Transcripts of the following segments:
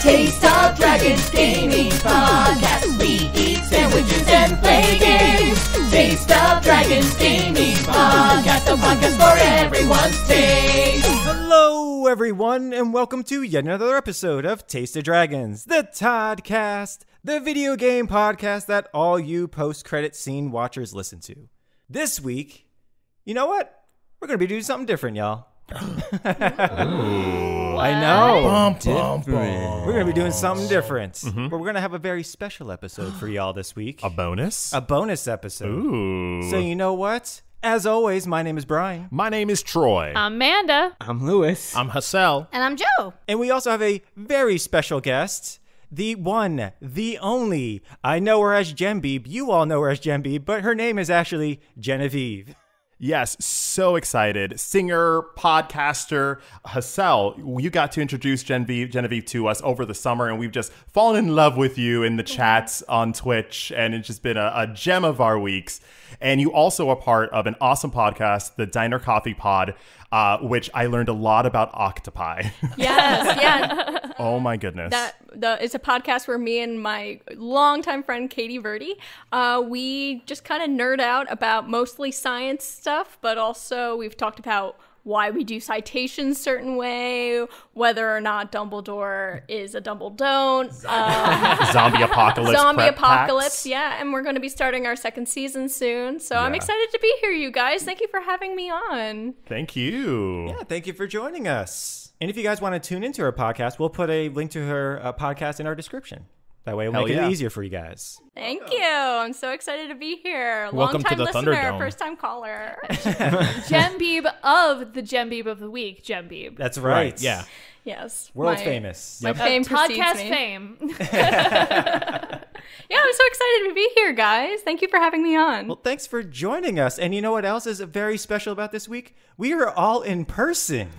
Taste of Dragons Gaming Podcast. We eat sandwiches and play games. Taste of Dragons Gaming Podcast. A podcast for everyone's taste. Hello, everyone, and welcome to yet another episode of Taste of Dragons, the Toddcast, the video game podcast that all you post-credit scene watchers listen to. This week, you know what? We're going to be doing something different, y'all. I know. We're going to be doing something different. But we're going to have a very special episode for y'all this week. A bonus? A bonus episode. Ooh. So you know what? As always, my name is Brian. My name is Troy. I'm Amanda. I'm Lewis. I'm Hassel. And I'm Joe. And we also have a very special guest. The one, the only. I know her as Genevieve. You all know her as Genevieve, but her name is actually Genevieve. Yes, so excited. Singer, podcaster, Hassel, you got to introduce Genevieve to us over the summer, and we've just fallen in love with you in the chats on Twitch, and it's just been a gem of our weeks. And you also are part of an awesome podcast, the Diner Coffee Pod, which I learned a lot about octopi. Yes, yeah. Oh my goodness. It's a podcast where me and my longtime friend Katie Verdi, we just kind of nerd out about mostly science stuff, but also we've talked about why we do citations certain way, whether or not Dumbledore is a Dumbledore. Zombie apocalypse. Zombie prep apocalypse, packs. yeah. And we're going to be starting our second season soon. So I'm excited to be here, you guys. Thank you for having me on. Thank you. Yeah, thank you for joining us. And if you guys want to tune into her podcast, we'll put a link to her podcast in our description. That way, we'll make it easier for you guys. Thank you. I'm so excited to be here. Welcome to Long-time the listener, Thunderdome. first-time caller. Genevieve of the Genevieve of the Week, Genevieve. That's right. Yeah. Yes. World famous. My fame precedes Podcast me. fame. Yeah, I'm so excited to be here, guys. Thank you for having me on. Well, thanks for joining us. And you know what else is very special about this week? We are all in person.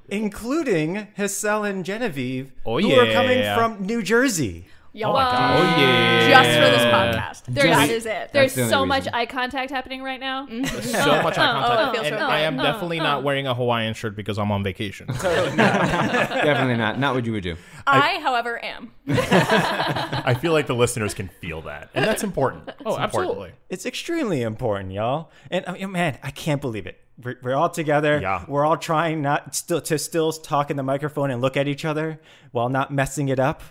Including Hassel and Genevieve, who are coming from New Jersey. Y'all, Oh yeah. just for this podcast. That is it. There's the only so much reason. eye contact happening right now. So much eye contact. it feels And so I good. am definitely not wearing a Hawaiian shirt because I'm on vacation. Definitely not. Not what you would do. I, however, am. I feel like the listeners can feel that. And that's important. Oh, It's absolutely. important. It's extremely important, y'all. And I mean, man, I can't believe it. We're all together. Yeah. We're all trying not to still talk in the microphone and look at each other while not messing it up.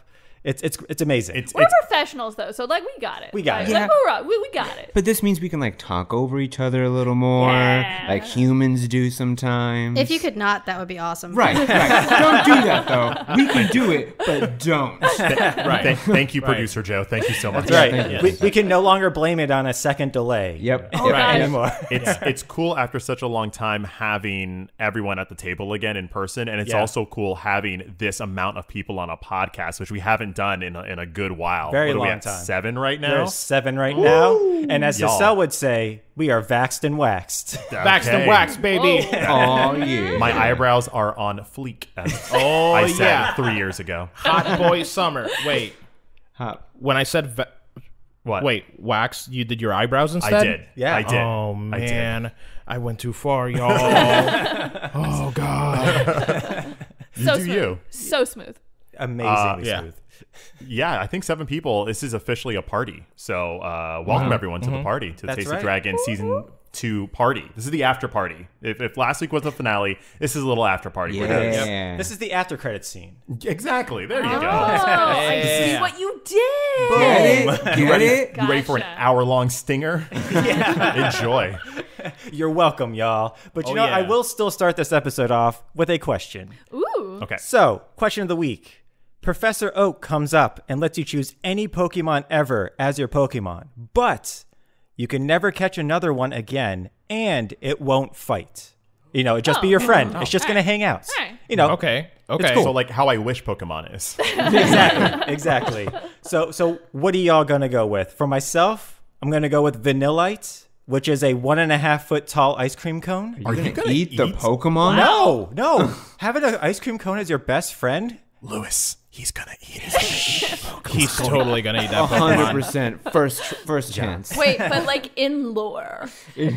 It's amazing. We're professionals, though, so, like, we got it. We got it. Like, Yeah. we're right. We got it. But this means we can like talk over each other a little more, Yeah. like humans do sometimes. If you could not, that would be awesome. Right. Don't do that though. We can do it, but don't. Right. Thank you, producer Joe. Thank you so much. That's right. thank you. We can no longer blame it on a second delay. Yep. Right. Anymore. It's cool after such a long time having everyone at the table again in person, and it's Yeah. also cool having this amount of people on a podcast, which we haven't done in a good while. Very What are we long at, time. 7 right now. There's 7 right now. And as Y'all. Hassel would say, we are vaxxed and waxed. Wax Okay. and wax, baby. Oh yeah. My eyebrows are on fleek, as Oh, I said yeah. 3 years ago. Hot boy summer. Wait. Hop. When I said What? wait, wax, you did your eyebrows instead? I did. Yeah. I did. Oh, I did. man. I went too far, y'all. Oh, God. So do smooth. you. So smooth. Amazingly yeah. smooth. Yeah, I think 7 people. This is officially a party. So welcome everyone to the party, to the That's Taste right. of Dragon Season 2 party. This is the after party. If last week was the finale, this is a little after party. We're gonna- Yeah. This is the after credits scene. Exactly. There you Oh, go. I see Yeah. what you did. Get it? Get it? You ready for an Gotcha. hour-long stinger? Enjoy. You're welcome, y'all. But you Oh, know, yeah. I will still start this episode off with a question. Ooh. Okay. So, question of the week. Professor Oak comes up and lets you choose any Pokemon ever as your Pokemon, but you can never catch another one again, and it won't fight. You know, it just be your friend. It's just going to hang out. Alright. You know, Okay. So like how I wish Pokemon is. exactly. So what are y'all going to go with? For myself, I'm going to go with Vanillite, which is a 1.5 foot tall ice cream cone. Are you gonna gonna eat the eat? Pokemon? No. Having an ice cream cone as your best friend? Lewis, he's gonna eat his He's totally going to eat that Pokemon. 100%. First chance. Wait, but like in lore, does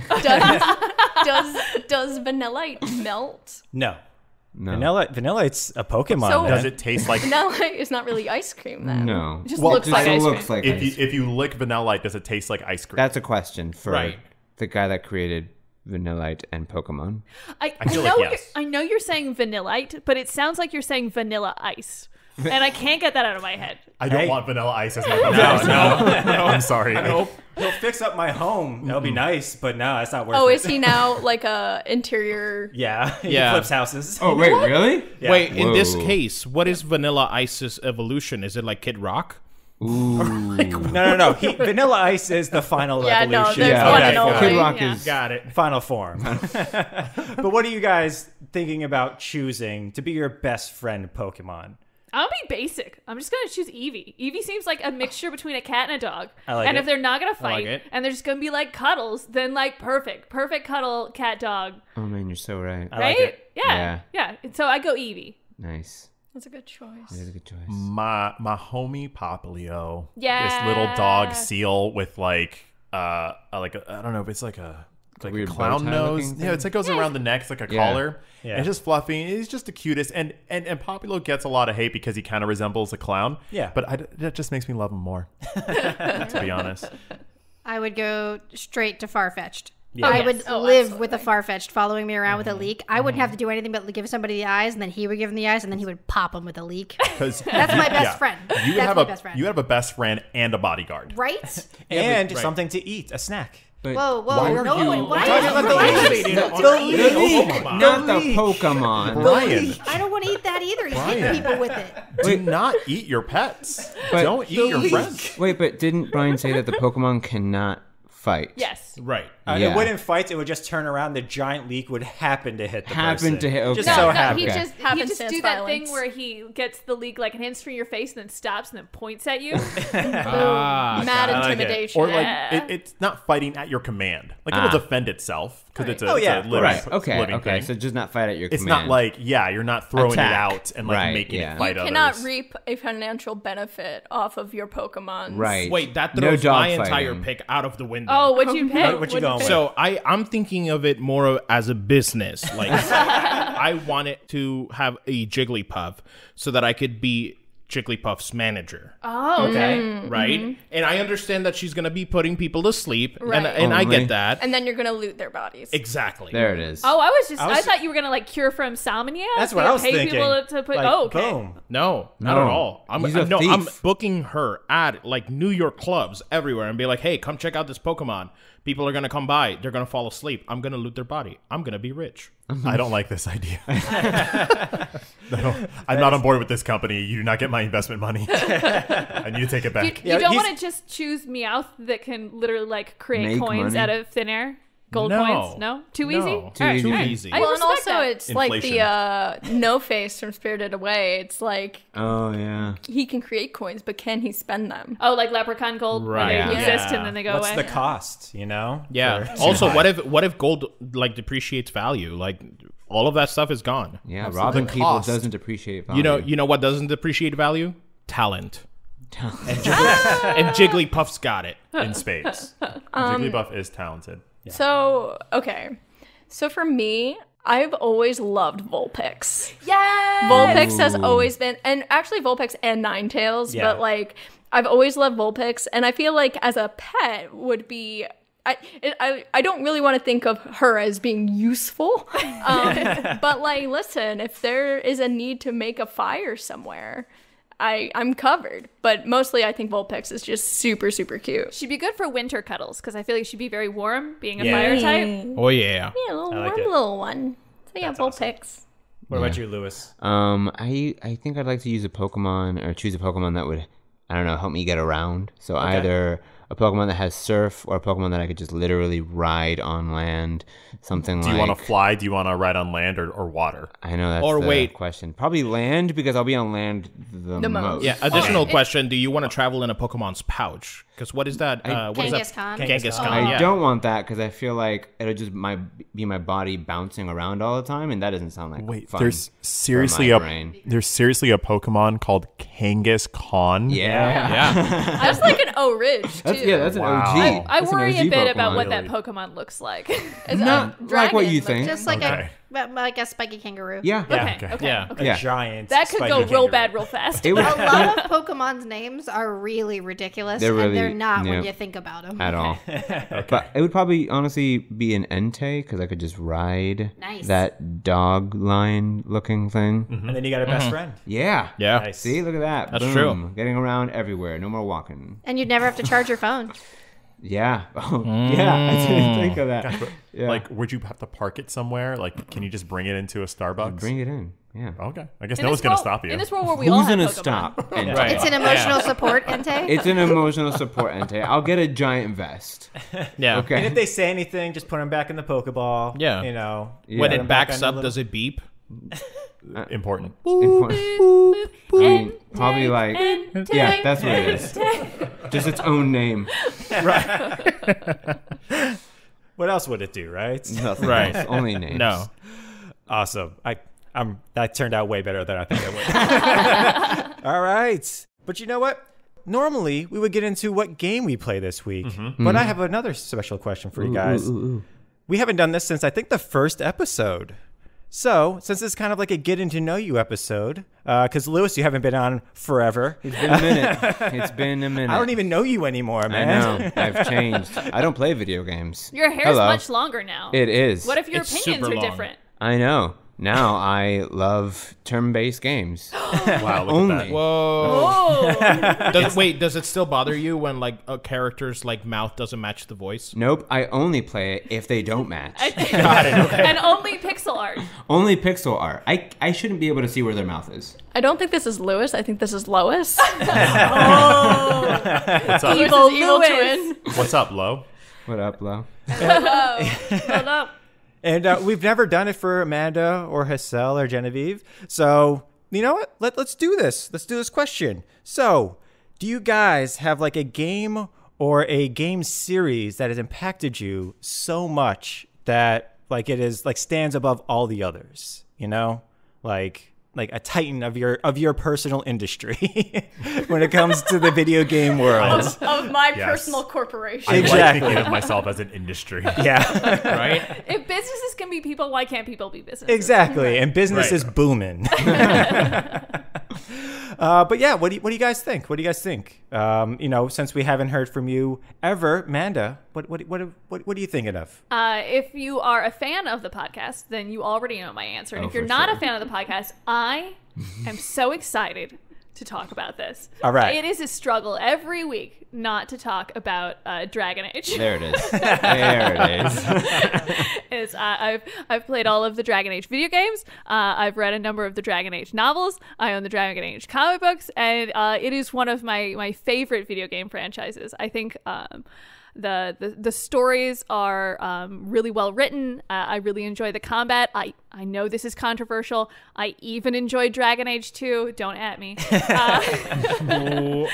Vanillite melt? No. No. Vanillite's a Pokemon. So- man. Does it taste like? Vanilla is not really ice cream then. No. It just Well, looks like it ice looks cream. like If ice you if you lick Vanillite, does it taste like ice cream? That's a question for Right. the guy that created Vanillite and Pokemon. I feel know like you're- yes. I know you're saying Vanillite, but it sounds like you're saying Vanilla Ice. And I can't get that out of my head. I don't Hey. want Vanilla Ice as my Pokemon. No, I'm sorry. He'll fix up my home. That'll be nice, but no, it's not worth it. Oh, is he now like a interior? Yeah, he Yeah. flips houses. Oh, wait, really? Yeah. Wait, in this Whoa. case, what is Vanilla Ice's evolution? Is it like Kid Rock? Ooh. No. Vanilla Ice is the final Yeah, no, evolution. there's Yeah, one okay. and only. Kid Rock Yeah. is... Got it. Final form. But what are you guys thinking about choosing to be your best friend Pokemon? I'll be basic. I'm just gonna choose Eevee. Eevee seems like a mixture between a cat and a dog. I like and it. if they're not gonna like fight it. and they're just gonna be like cuddles, then like perfect cuddle cat dog, Oh, man, you're so right. I right? like it. Yeah. So I go Eevee. Nice. That's a good choice. That is a good choice. My homie Poplio. Yeah. This little dog seal with like I don't know if it's like a weird bow clown tie nose. looking Yeah, it's like goes around the neck. It's like a collar. Yeah. And it's just fluffy. He's just the cutest. And Poplio gets a lot of hate because he kind of resembles a clown. Yeah. But that just makes me love him more. To be honest. I would go straight to Farfetched. Yeah. I Yes. would Oh, live with a Farfetch'd following me around with a leak. I wouldn't have Mm-hmm. to do anything but give somebody the eyes, and then he would give him the eyes, and then he would pop him with a leak. 'Cause That's my best yeah. friend. You would That's have my best friend. You have a best friend and a bodyguard. Right? And right. something to eat, a snack. But Whoa, why whoa, are no! you... Why talking about the leak. Not the Pokemon. Brian, I don't want to eat that either. He Brian. hit people with it. do not eat your pets. But Don't eat your friends. Wait, but didn't Brian say that the Pokemon cannot fight? Yes. Right. Yeah. It wouldn't fight. It would just turn around. The giant leak would happen to hit the person. Okay. Just No, so no, happen. he Okay. just Happenstance do that violence. thing where he gets the leak like hands for your face and then stops and then points at you. Mad I like it. intimidation. Or like it's not fighting at your command. Like it'll defend itself because it's a, Oh, it's yeah. a living, Right. Okay. living Okay. thing. So just not fight at your It's command. not like you're not throwing Attack. it out and like Right, making yeah. it fight you cannot others. reap a financial benefit off of your Pokemon. Right. Wait, that No throws dog my entire fighting. pick out of the window. Oh, what'd you pick? What you going with? So I'm thinking of it more as a business. Like I wanted to have a Jigglypuff so that I could be Jigglypuff's manager. Oh, okay. Right? And I understand that she's gonna be putting people to sleep, Right. and I Only. get that. And then you're gonna loot their bodies. Exactly. There it is. Oh, I was- thought you were gonna like cure for insomnia. That's what Like, I was pay thinking. people to put. Like, Oh, okay. Boom. No, not No. at all. I'm He's a no, I'm thief. booking her at like New York clubs everywhere and be like, "Hey, come check out this Pokemon. People are gonna come by. They're gonna fall asleep. I'm gonna loot their body. I'm gonna be rich." I don't like this idea. I'm not on board with this company. You do not get my investment money. I need to take it You, back. you don't he's- want to just choose Meowth that can literally like create Make coins money? out of thin air, gold No. coins. No, too easy. No. Too easy. Too easy. I Well, and respect also that. it's like Inflation. the No Face from Spirited Away. It's like Oh, yeah. he can create coins, but can he spend them? Oh, like leprechaun gold, where Right. they Yeah. exist and then they go What's away. the cost? You know? Yeah. For- Also, what if gold like depreciates value? Like all of that stuff is gone. Yeah, the robbing people cost. doesn't appreciate value. You know what doesn't depreciate value? Talent. And Jigglypuff's got it. In spades. Jigglypuff is talented. So, okay. So for me, I've always loved Vulpix. Yeah. Vulpix has always been, and actually Vulpix and Ninetales, Yeah. but like I've always loved Vulpix, and I feel like as a pet would be. I don't really want to think of her as being useful, but like, listen, if there is a need to make a fire somewhere, I'm covered. But mostly, I think Vulpix is just super, super cute. She'd be good for winter cuddles because I feel like she'd be very warm, being a Yeah. fire type. Oh yeah. Yeah, a little I like warm it. little one. So yeah, That's awesome. Vulpix. What about you, Lewis? I think I'd like to use a Pokemon or choose a Pokemon that would, I don't know, help me get around. So either a Pokemon that has surf or a Pokemon that I could just literally ride on land. Something Do like. you want to fly? Do you want to ride on land or water? I know that's Or the wait. question. Probably land because I'll be on land the most. most. Yeah. Additional question: do you want to travel in a Pokemon's pouch? Because what is that? What is that? Kangaskhan. Kangaskhan. I yeah. don't want that because I feel like it'll just be my body bouncing around all the time, and that doesn't sound like Wait, fun there's for seriously my a brain. Pokemon called Kangaskhan. Yeah, Yeah. That's like an O-Ridge, too. that's Wow. an OG. I That's an worry a OG bit Pokemon. about what Really? that Pokemon looks like. It's Not a like what you dragon, think. Just like Okay. But like a spiky kangaroo. Yeah. Okay. Yeah. A Yeah. giant. That could spiky go real kangaroo. bad real fast. It would, A lot of Pokemon's names are really ridiculous, They're and they're really- not when yeah. you think about them. at all. But it would probably honestly be an Entei because I could just ride Nice. that dog lion looking thing. And then you got a best friend. Yeah. Yeah. Nice. See, look at that. That's Boom. true. Getting around everywhere. No more walking. And you'd never have to charge your phone. Yeah. Oh, yeah. I didn't think of that. Yeah. Like, would you have to park it somewhere? Like, can you just bring it into a Starbucks? Bring it in. Yeah. Okay. I guess In no this one's going to world- stop you. In this world where we all Who's have gonna Pokemon. stop? Entei? Right. It's an emotional support, Entei. It's an emotional support Entei. I'll get a giant vest. Yeah. Okay. And if they say anything, just put them back in the Pokeball. Yeah. You know. Yeah. When put it 'em back backs on the up, little- does it beep? Important. I mean, probably like, yeah, that's what it is. Just its own name. What else would it do, right? Nothing Right. else. Only names. No. Awesome. That turned out way better than I think it would. All right. But you know what? Normally, we would get into what game we play this week. But I have another special question for you guys. We haven't done this since I think the first episode. So, since it's kind of like a getting to know you episode, because Lewis, you haven't been on forever. It's been a minute. It's been a minute. I don't even know you anymore, I man. know. I've changed. I don't play video games. Your hair's Hello. much longer now. It is. What if your It's opinions super are long. different? I know. Now I love turn-based games. Wow, look Only. at that. Whoa. Oh, Does it still bother you when like a character's like mouth doesn't match the voice? Nope. I only play it if they don't match. and only pixel art. Only pixel art. I shouldn't be able to see where their mouth is. I don't think this is Lewis. I think this is Lois. What's up? evil Lewis. twin. What's up, Lo? What up, Lo? Hold up. And we've never done it for Amanda or Hassel or Genevieve. So, you know what? Let's do this. Let's do this question. So, do you guys have like a game or a game series that has impacted you so much that like it is like stands above all the others? You know, like a titan of your personal industry when it comes to the video game world. Of my Yes. personal corporation. I like Exactly. thinking of myself as an industry. Yeah, Right? If businesses can be people, why can't people be businesses? exactly. And business Right. is booming. But yeah, what do you guys think? What do you guys think? You know, since we haven't heard from you ever, Amanda, what are you thinking of? If you are a fan of the podcast, then you already know my answer. And Oh, if you're for not sure. a fan of the podcast, I am so excited to talk about this. All right. It is a struggle every week not to talk about Dragon Age. There it is. There it is. I've played all of the Dragon Age video games. I've read a number of the Dragon Age novels. I own the Dragon Age comic books, and it is one of my favorite video game franchises. I think the stories are really well written. I really enjoy the combat. I know this is controversial. I even enjoyed Dragon Age 2. Don't at me. The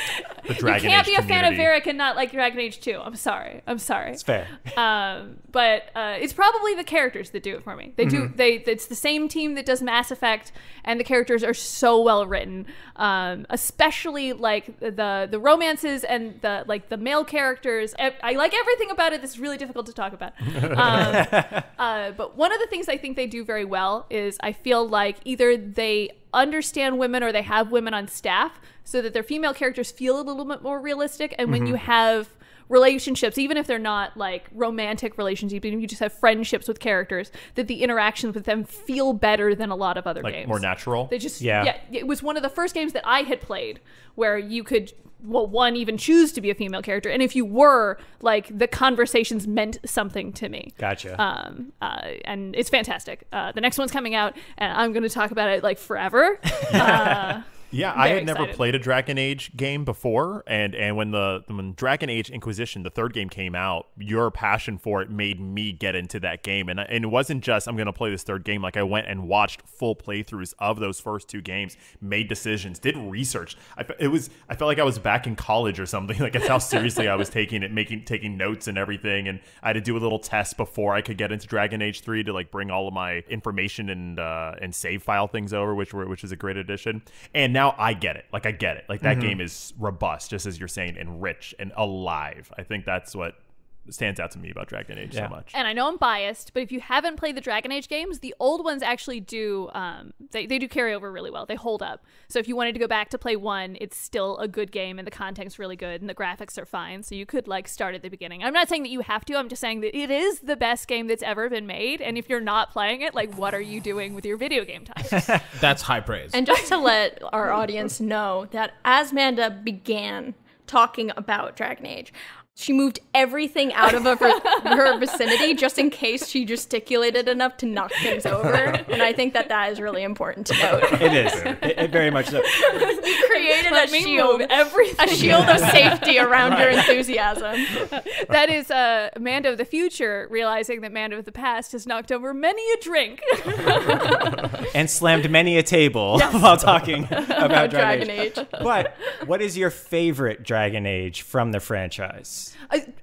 Dragon You can't Age be a fan of community. Varric and not like Dragon Age 2. I'm sorry. It's fair. But it's probably the characters that do it for me. They do. It's the same team that does Mass Effect, and the characters are so well written. Especially like the romances and the male characters. I like everything about it. That's really difficult to talk about. But one of the things I think they do very well is I feel like either they understand women or they have women on staff so that their female characters feel a little bit more realistic. And when you have relationships, even if they're not like romantic relationships, even if you just have friendships with characters, that the interactions with them feel better than a lot of other Like games. more natural. They just, Yeah. it was one of the first games that I had played where you could, one, even choose to be a female character. And if you were, like, the conversations meant something to me. Gotcha. And it's fantastic. The next one's coming out, and I'm going to talk about it, like, forever. Yeah, I Very had never excited. played a Dragon Age game before, and when Dragon Age Inquisition, the third game, came out, your passion for it made me get into that game, and it wasn't just I'm going to play this third game. Like I went and watched full playthroughs of those first two games, made decisions, did research. I felt like I was back in college or something. Like that's how seriously I was taking it, taking notes and everything, and I had to do a little test before I could get into Dragon Age 3 to like bring all of my information and save file things over, which is a great addition. And now I get it. Like I get it. Like that game is robust, just as you're saying, and rich and alive. I think that's what stands out to me about Dragon Age so much. And I know I'm biased, but if you haven't played the Dragon Age games, the old ones actually do they do carry over really well. They hold up. So if you wanted to go back to play 1, it's still a good game and the content's really good and the graphics are fine. So you could like start at the beginning. I'm not saying that you have to. I'm just saying that it is the best game that's ever been made. And if you're not playing it, like what are you doing with your video game time? That's high praise. And just to let our audience know that as Amanda began talking about Dragon Age, she moved everything out of her vicinity just in case she gesticulated enough to knock things over. And I think that is really important to note. It is. It very much so. You created Let a me shield, move everything. a shield of safety around your enthusiasm. That is Mando of the future realizing that Mando of the past has knocked over many a drink. And slammed many a table while talking about Dragon Age. But what is your favorite Dragon Age from the franchise?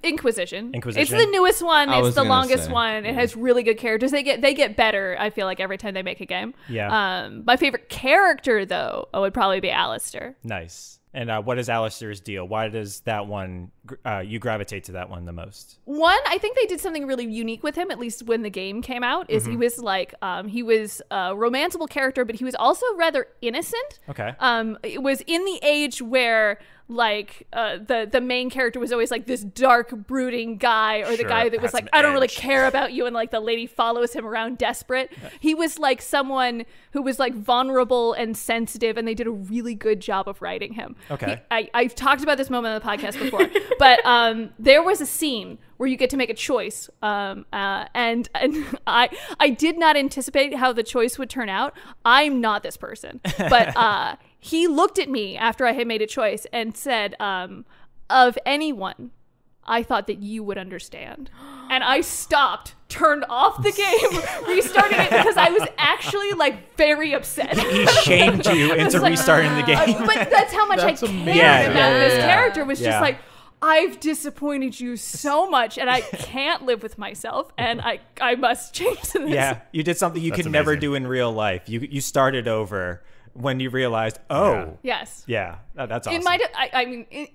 Inquisition. Inquisition. It's the newest one. I It's was the gonna longest say, one. It has really good characters. They get better, I feel like, every time they make a game. Yeah. My favorite character, though, would probably be Alistair. Nice. And what is Alistair's deal? Why does that one, you gravitate to that one the most? One, I think they did something really unique with him, at least when the game came out, is he was like, he was a romanceable character, but he was also rather innocent. Okay. It was in the age where like the main character was always like this dark brooding guy, or the Sure, guy that was has like, some I don't really edge. care about you, and like the lady follows him around desperate. He was like someone who was like vulnerable and sensitive, and they did a really good job of writing him. Okay. I've talked about this moment on the podcast before, but there was a scene where you get to make a choice, and I did not anticipate how the choice would turn out. I'm not this person, but he looked at me after I had made a choice and said, of anyone, I thought that you would understand. And I stopped, turned off the game, restarted it because I was actually like very upset. He shamed you into restarting the game. But that's how much That's I amazing. cared about Yeah, this yeah. character. Was Yeah. just like, I've disappointed you so much, and I can't live with myself, and I must change this. Yeah, you did something you That's could never amazing. do in real life. You started over when you realized, oh, Yes. yeah, that's awesome.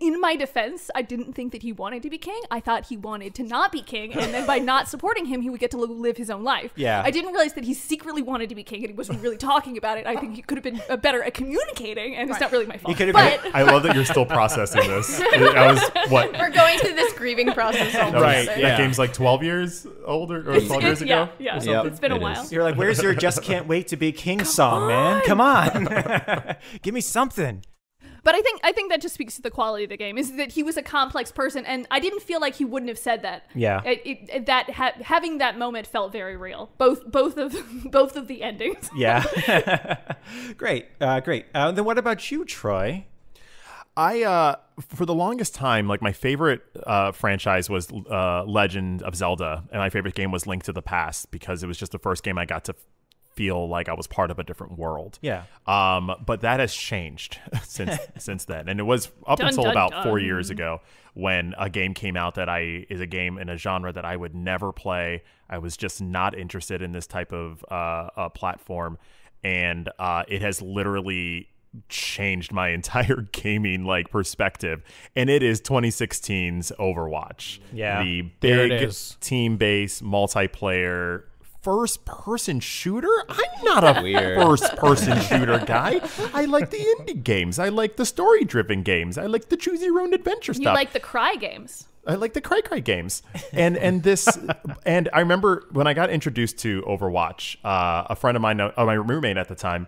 In my defense, I didn't think that he wanted to be king. I thought he wanted to not be king, and then by not supporting him, he would get to live his own life. Yeah. I didn't realize that he secretly wanted to be king, and he wasn't really talking about it. I think he could have been better at communicating, and it's not really my fault. He could have But been. I love that you're still processing this. That was what? We're going through this grieving process all That was- Right, That yeah. game's like 12 years older or 12 years ago. Yeah, or yeah. something? It's been a It while. is. You're like, where's your "Just Can't Wait to Be King" song, man? Come on, give me something. But I think that just speaks to the quality of the game, is that he was a complex person, and I didn't feel like he wouldn't have said that. Yeah. Having that moment felt very real. Both of the endings. Yeah, great. Then what about you, Troy? I for the longest time, like my favorite franchise was Legend of Zelda, and my favorite game was Link to the Past because it was just the first game I got to feel like I was part of a different world. Yeah. But that has changed since then, and it was up Dun, until dun, about dun. 4 years ago when a game came out that is a game in a genre that I would never play. I was just not interested in this type of platform, and it has literally changed my entire gaming perspective, and it is 2016's Overwatch. Yeah. The There it big is. team-based multiplayer first-person shooter. I'm not a Weird. first-person shooter guy. I like the indie games. I like the story-driven games. I like the choose your own adventure You stuff. like the Cry games. I like the cry games, and this, and I remember when I got introduced to Overwatch, a friend of mine, my roommate at the time,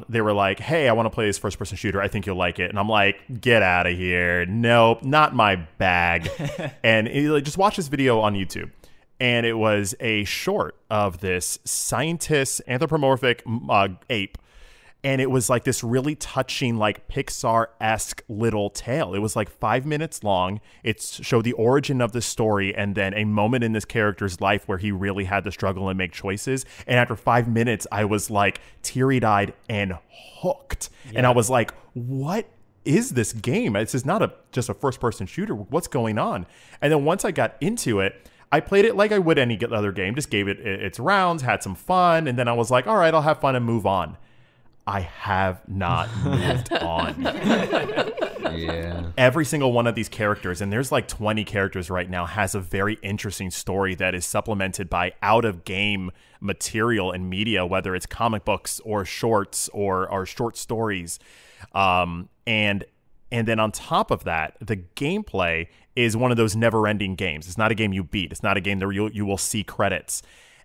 they were like, "Hey, I want to play this first-person shooter. I think you'll like it." And I'm like, "Get out of here! Nope, not my bag." And just watch this video on YouTube, and it was a short of this scientist anthropomorphic ape. And it was like this really touching, like Pixar-esque little tale. It was like 5 minutes long. It showed the origin of the story and then a moment in this character's life where he really had to struggle and make choices. And after 5 minutes, I was like teary-eyed and hooked. And I was like, what is this game? This is not just a first-person shooter. What's going on? And then once I got into it, I played it like I would any other game. Just gave it its rounds, had some fun. And then I was like, all right, I'll have fun and move on. I have not moved on. Yeah. Every single one of these characters, and there's like 20 characters right now, has a very interesting story that is supplemented by out-of-game material and media, whether it's comic books or shorts or short stories. And then on top of that, the gameplay is one of those never-ending games. It's not a game you beat. It's not a game that you will see credits.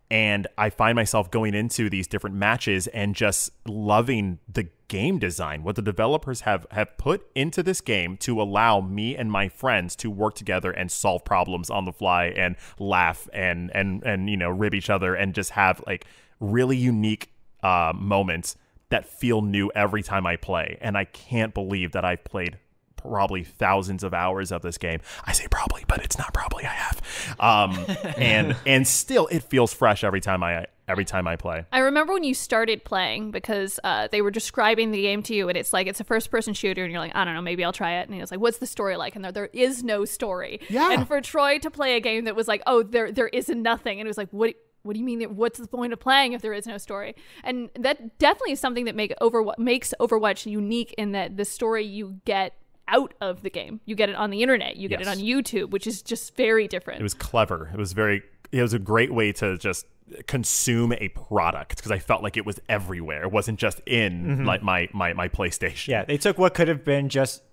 And I find myself going into these different matches and just loving the game design, what the developers have put into this game to allow me and my friends to work together and solve problems on the fly and laugh and rib each other and just have like really unique moments that feel new every time I play. And I can't believe that I've played probably thousands of hours of this game. I say probably, but it's not probably. I have, and still it feels fresh every time I play. I remember when you started playing because they were describing the game to you, and it's like it's a first-person shooter, and you're like, I don't know, maybe I'll try it. And he was like, "What's the story like?" And there is no story. Yeah. And for Troy to play a game that was like, "Oh, there isn't nothing," and it was like, "What do you mean? What's the point of playing if there is no story?" And that definitely is something that makes Overwatch unique in that the story you get out of the game. You get it on the internet. You get it on YouTube, which is just very different. It was clever. It was a great way to just consume a product because I felt like it was everywhere. It wasn't just in like my PlayStation. Yeah, they took what could have been just,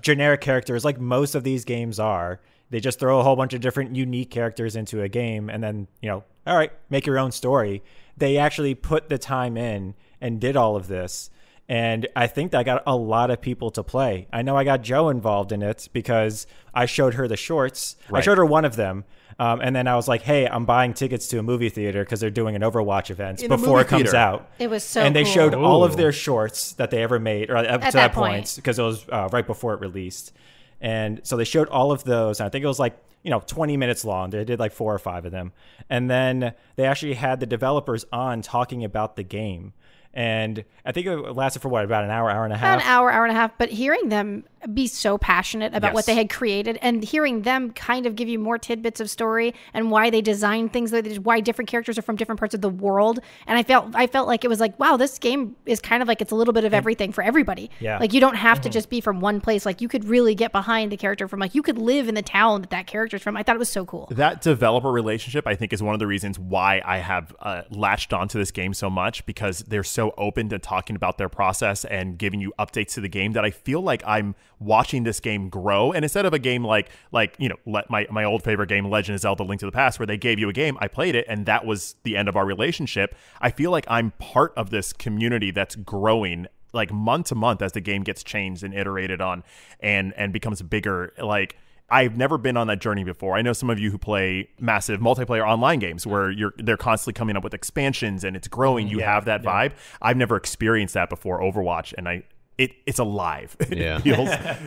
generic characters like most of these games are. They just throw a whole bunch of different unique characters into a game and then, all right, make your own story. They actually put the time in and did all of this. And I think that got a lot of people to play. I know I got Joe involved in it because I showed her the shorts. Right. I showed her one of them. And then I was like, hey, I'm buying tickets to a movie theater because they're doing an Overwatch event before it comes out. It was so And they cool. showed all of their shorts that they ever made, or up to that point, point, because it was right before it released. And so they showed all of those. And I think it was like, 20 minutes long. They did like 4 or 5 of them. And then they actually had the developers on talking about the game. And I think it lasted for about an hour and a half? About an hour and a half. But hearing them be so passionate about what they had created and hearing them kind of give you more tidbits of story and why they designed things, why different characters are from different parts of the world. And I felt like it was like, wow, this game is kind of like it's a little bit of everything for everybody. Yeah. Like you don't have to just be from one place. Like you could really get behind the character from you could live in the town that character's from. I thought it was so cool. That developer relationship, I think, is one of the reasons why I have latched onto this game so much, because they're so open to talking about their process and giving you updates to the game that I feel like I'm watching this game grow. And instead of a game like my old favorite game, Legend of Zelda: Link to the Past, where they gave you a game, I played it, and that was the end of our relationship. I feel like I'm part of this community that's growing like month to month as the game gets changed and iterated on and becomes bigger. Like, I've never been on that journey before. I know some of you who play massive multiplayer online games where they're constantly coming up with expansions and it's growing. You have that vibe. I've never experienced that before Overwatch, and it's alive. Yeah.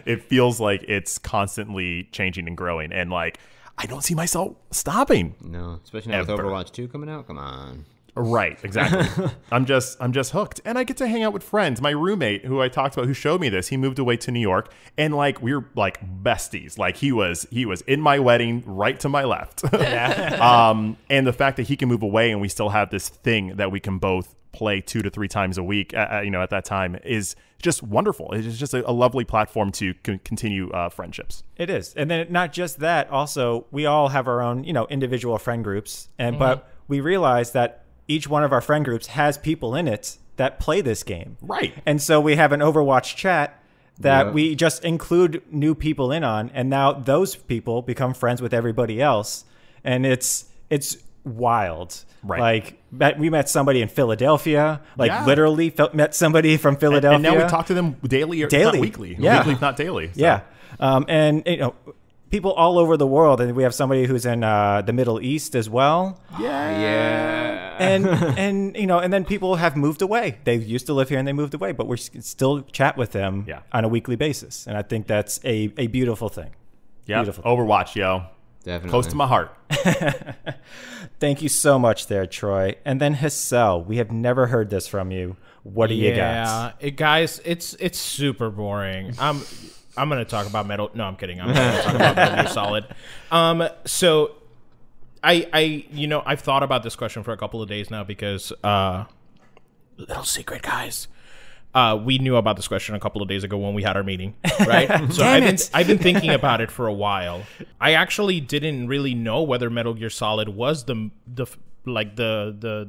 It feels like it's constantly changing and growing, and like I don't see myself stopping. No, especially now with Overwatch 2 coming out. Come on. Right, exactly. I'm just hooked, and I get to hang out with friends. My roommate, who I talked about, who showed me this, he moved away to New York, and like we were like besties. Like he was in my wedding, right to my left. And the fact that he can move away and we still have this thing that we can both play 2 to 3 times a week, at that time, is just wonderful. It's just a lovely platform to continue friendships. It is. And then not just that, also we all have our own, individual friend groups, but we realize that each one of our friend groups has people in it that play this game. Right. And so we have an Overwatch chat that we just include new people in on, and now those people become friends with everybody else. And it's wild. Right. Like we met somebody in Philadelphia, literally met somebody from Philadelphia. And now we talk to them daily. Not weekly. Yeah. Weekly, not daily. So. Yeah. And people all over the world, and we have somebody who's in the Middle East as well. Yeah. And then people have moved away. They used to live here and they moved away, but we still chat with them on a weekly basis. And I think that's a beautiful thing. Yeah. Beautiful thing. Overwatch, yo. Definitely. Close to my heart. Thank you so much there, Troy. And then Hassel, we have never heard this from you. What do you got? Guys, it's super boring. I'm going to talk about Metal. No, I'm kidding. I'm going to talk about Metal Gear Solid. So I've thought about this question for a couple of days now because little secret, guys. We knew about this question a couple of days ago when we had our meeting, right? So I've been thinking about it for a while. I actually didn't really know whether Metal Gear Solid was the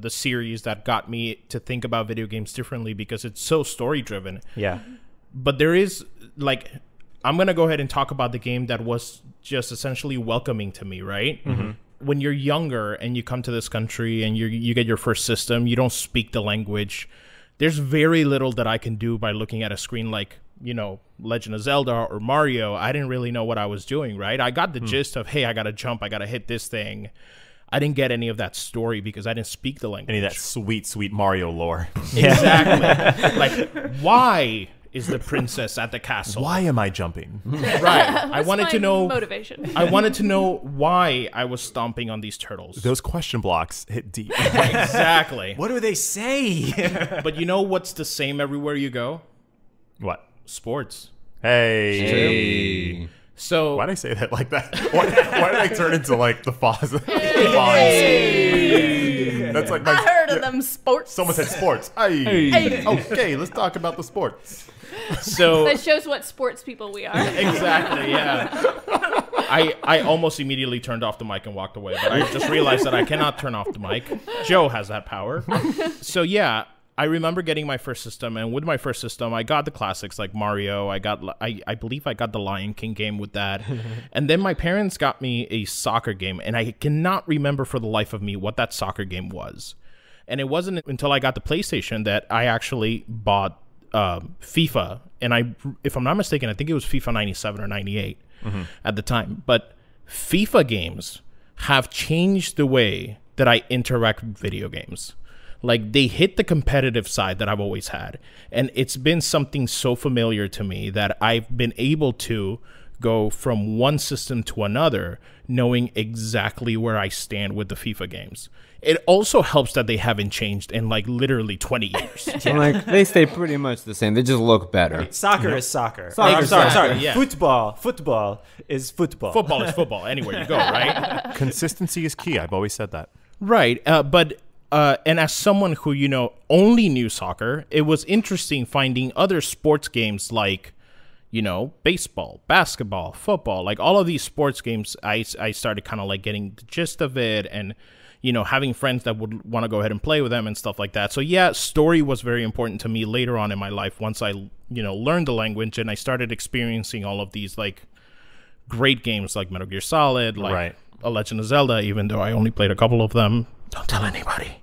series that got me to think about video games differently, because it's so story driven. Yeah. But there is, like, I'm going to go ahead and talk about the game that was just essentially welcoming to me, right? Mm-hmm. When you're younger and you come to this country and you get your first system, you don't speak the language. There's very little that I can do by looking at a screen like, Legend of Zelda or Mario. I didn't really know what I was doing, right? I got the gist of, hey, I got to jump, I got to hit this thing. I didn't get any of that story because I didn't speak the language. Any of that sweet, sweet Mario lore. Exactly. Like, why is the princess at the castle? Why am I jumping? Right. I wanted to know motivation. I wanted to know why I was stomping on these turtles. Those question blocks hit deep. Exactly. What do they say? But you know what's the same everywhere you go? What? Sports. Hey. So Why did I say that like that? Why did I turn into like the Foz? That's like I heard of them sports. Someone said sports. Hey. Okay, let's talk about the sports. So That shows what sports people we are. exactly, yeah. I almost immediately turned off the mic and walked away, but I just realized that I cannot turn off the mic. Joe has that power. So yeah, I remember getting my first system, and with my first system, I got the classics like Mario. I believe I got the Lion King game with that. And then my parents got me a soccer game, and I cannot remember for the life of me what that soccer game was. And it wasn't until I got the PlayStation that I actually bought FIFA. And if I'm not mistaken, I think it was FIFA 97 or 98 at the time. But FIFA games have changed the way that I interact with video games. Like, they hit the competitive side that I've always had. And it's been something so familiar to me that I've been able to go from one system to another, knowing exactly where I stand with the FIFA games. It also helps that they haven't changed in, like, literally 20 years. And, like, they stay pretty much the same. They just look better. Soccer is soccer. Soccer, Sorry. yeah. Football is football. Football is football anywhere you go, right? Consistency is key. I've always said that. Right. And as someone who, only knew soccer, it was interesting finding other sports games like, baseball, basketball, football, like all of these sports games. I started kind of like getting the gist of it and, having friends that would want to go ahead and play with them and stuff like that. So yeah, story was very important to me later on in my life once I, learned the language and I started experiencing all of these like great games like Metal Gear Solid, like A Legend of Zelda, even though I only played a couple of them. Don't tell anybody.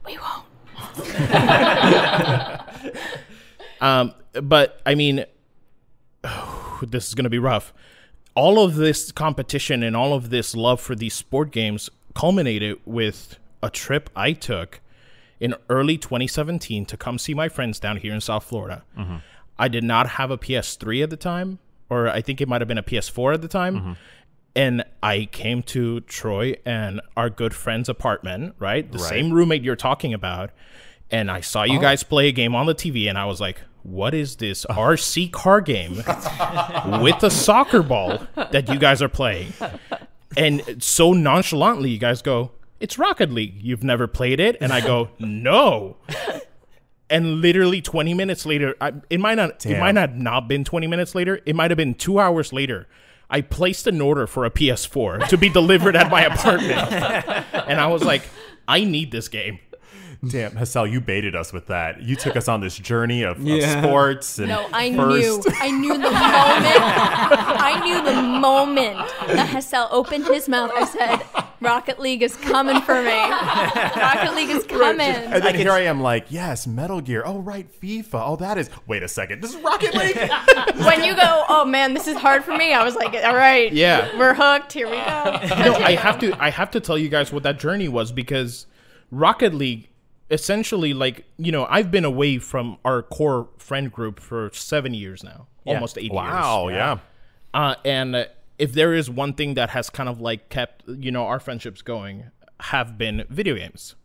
We won't. But I mean, this is going to be rough. All of this competition and all of this love for these sport games culminated with a trip I took in early 2017 to come see my friends down here in South Florida. Mm-hmm. I did not have a PS3 at the time, or I think it might have been a PS4 at the time. Mm-hmm. And I came to Troy and our good friend's apartment, right? The same roommate you're talking about. And I saw you guys play a game on the TV, and I was like, what is this RC car game with a soccer ball that you guys are playing? And so nonchalantly, you guys go, it's Rocket League. You've never played it? And I go, no. And literally 20 minutes later, it might not been 20 minutes later. It might have been 2 hours later. I placed an order for a PS4 to be delivered at my apartment. And I was like, I need this game. Damn, Hassel, you baited us with that. You took us on this journey of sports. And I knew the moment that Hassel opened his mouth, I said, Rocket League is coming for me. Rocket League is coming. And then here I am like, yes, Metal Gear. Oh, right, FIFA. Oh, that is... Wait a second. This is Rocket League? When you go, oh, man, this is hard for me, I was like, all right. Yeah. We're hooked. Here we go. I have to tell you guys what that journey was, because Rocket League... essentially, like, I've been away from our core friend group for 7 years now, almost 8 years. Wow, yeah. And if there is one thing that has kind of like kept, our friendships going, have been video games.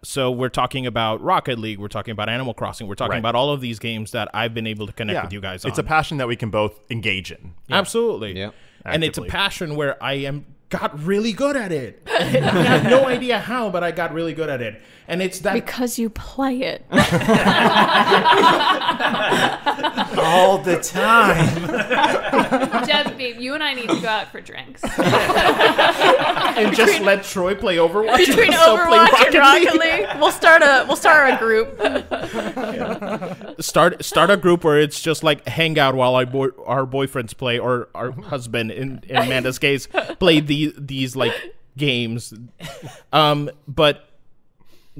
So we're talking about Rocket League, we're talking about Animal Crossing, we're talking about all of these games that I've been able to connect with you guys on. It's a passion that we can both engage in. Yeah. Absolutely. Yeah. And it's a passion where I am got really good at it. I have no idea how, but I got really good at it. And it's that Because you play it. All the time. Genevieve, you and I need to go out for drinks. and just let Troy play Overwatch. Between and Marcel play Overwatch and Rocket League. League, we'll start a group. Start a group where it's just like hang out while our boyfriends play, or our husband in Amanda's case play these like games. But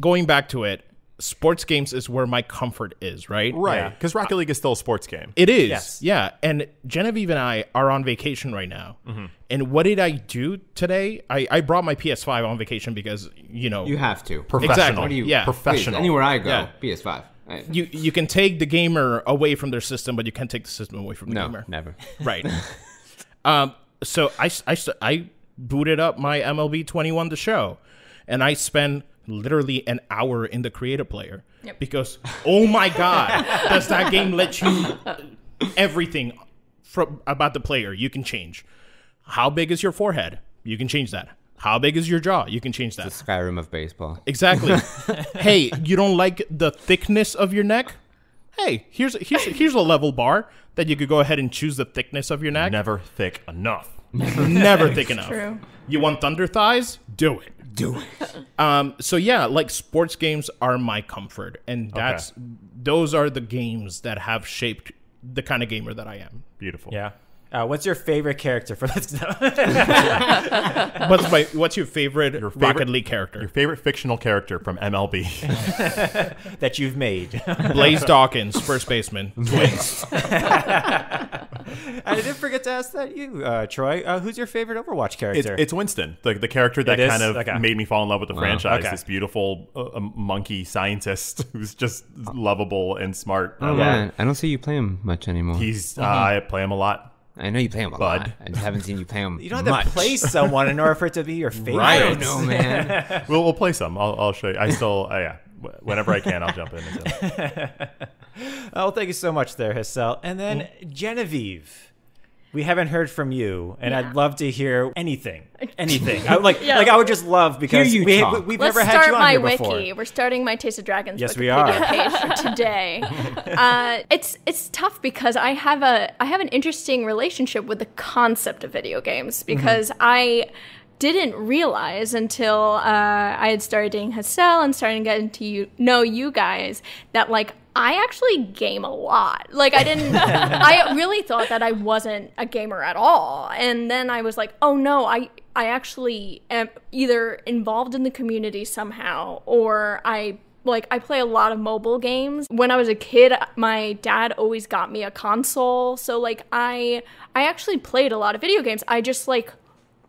going back to it, sports games is where my comfort is, right? Right, because Rocket League is still a sports game. It is, Yes. yeah. And Genevieve and I are on vacation right now. Mm-hmm. And what did I do today? I brought my PS5 on vacation because, you know. You have to. Professional. What do you? Yeah. Professional. Please, anywhere I go, Yeah. PS5. You can take the gamer away from their system, but you can't take the system away from the No, gamer. never. Right. So I booted up my MLB 21 The Show, and I spent literally an hour in the creative player because, oh my God, does that game let you everything about the player you can change. How big is your forehead? You can change that. How big is your jaw? You can change that. The Skyrim of baseball. Exactly. Hey, you don't like the thickness of your neck? Hey, here's a level bar that you could go ahead and choose the thickness of your neck. Never thick enough. Never thick enough. True. You want thunder thighs? Do it. So yeah, like sports games are my comfort, and those are the games that have shaped the kind of gamer that I am. Beautiful. Yeah. What's your favorite character for this? What's your favorite Rocket League character? Your favorite fictional character from MLB. That you've made. Blaze Dawkins, first baseman, Twins. I didn't forget to ask that you, Troy. Who's your favorite Overwatch character? It's Winston, the character that It is? kind of Okay. made me fall in love with the franchise. Okay. This beautiful monkey scientist who's just lovable and smart. Oh man, I don't see you play him much anymore. I play him a lot. I know you play him a lot. I just haven't seen you play him. You don't have to play someone in order for it to be your favorite. I don't know, man. We'll play some. I'll show you. I still, yeah. Whenever I can, I'll jump in. Oh, thank you so much there, Hassel. And then Genevieve. We haven't heard from you, and I'd love to hear anything. I would just love, because Hear you we've talk. never had start you on my here wiki. before. We're starting my Taste of Dragons Yes, we Wikipedia are. page for today. It's tough because I have an interesting relationship with the concept of video games, because I didn't realize until I had started dating Hassel and starting getting to know you guys that like I actually game a lot. Like I really thought that I wasn't a gamer at all. And then I was like, oh no, I actually am either involved in the community somehow, or I play a lot of mobile games. When I was a kid, my dad always got me a console. So like I actually played a lot of video games. I just like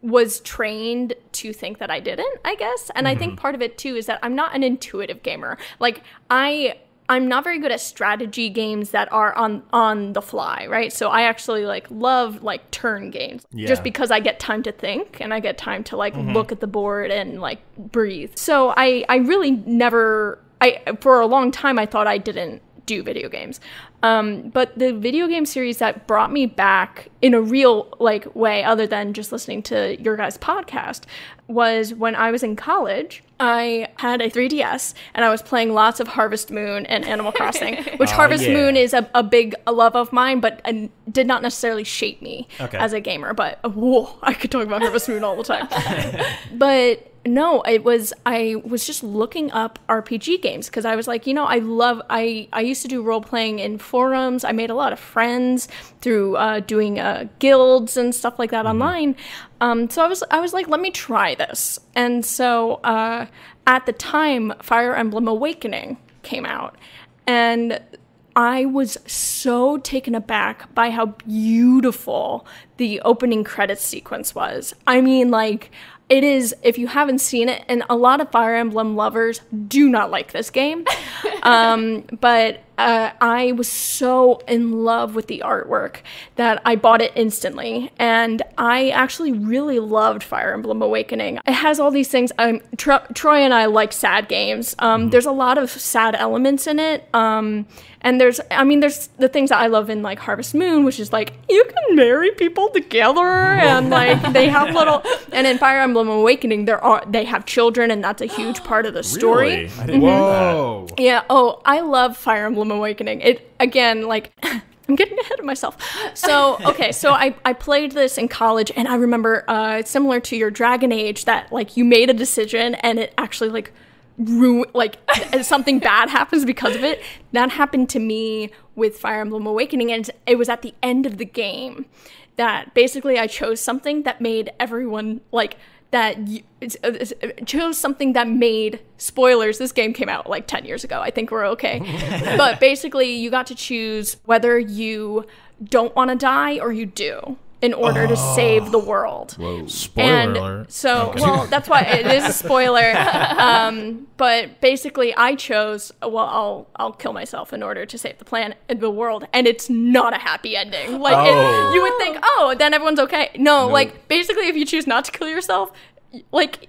was trained to think that I didn't, I guess. And I think part of it too is that I'm not an intuitive gamer. Like I'm not very good at strategy games that are on the fly, right? So I actually like love like turn games just because I get time to think and I get time to like look at the board and like breathe. So I really never, for a long time I thought I didn't do video games. But the video game series that brought me back in a real like way, other than just listening to your guys' podcast, was when I was in college. I had a 3DS and I was playing lots of Harvest Moon and Animal Crossing, which Harvest Moon is a big love of mine, but did not necessarily shape me as a gamer. But I could talk about Harvest Moon all the time. But no, I was just looking up RPG games because I was like, I used to do role playing in forums. I made a lot of friends through doing guilds and stuff like that online. So I was like, let me try this. And so at the time, Fire Emblem Awakening came out, and I was so taken aback by how beautiful the opening credits sequence was. I mean, like, it is, if you haven't seen it, and a lot of Fire Emblem lovers do not like this game. But I was so in love with the artwork that I bought it instantly. And I actually really loved Fire Emblem Awakening. It has all these things. Troy and I like sad games. There's a lot of sad elements in it. And there's the things that I love in like Harvest Moon, which is like you can marry people together, and like they have little. And in Fire Emblem Awakening, they have children, and that's a huge part of the story. Really? I didn't know that. Yeah. Oh, I love Fire Emblem Awakening. It again, like I'm getting ahead of myself. So okay, so I played this in college, and I remember similar to your Dragon Age that like you made a decision and it actually like something bad happens because of it. That happened to me with Fire Emblem Awakening, and it was at the end of the game that basically I chose something that made everyone like that. Chose something that made spoilers. This game came out like 10 years ago. I think we're okay. But basically, you got to choose whether you don't want to die or you do, in order to save the world. Whoa. Spoiler alert. So, well, that's why it is a spoiler. But basically, I chose, well, I'll kill myself in order to save the planet, the world, and it's not a happy ending. Like, you would think, then everyone's okay. No, like, basically, if you choose not to kill yourself, like,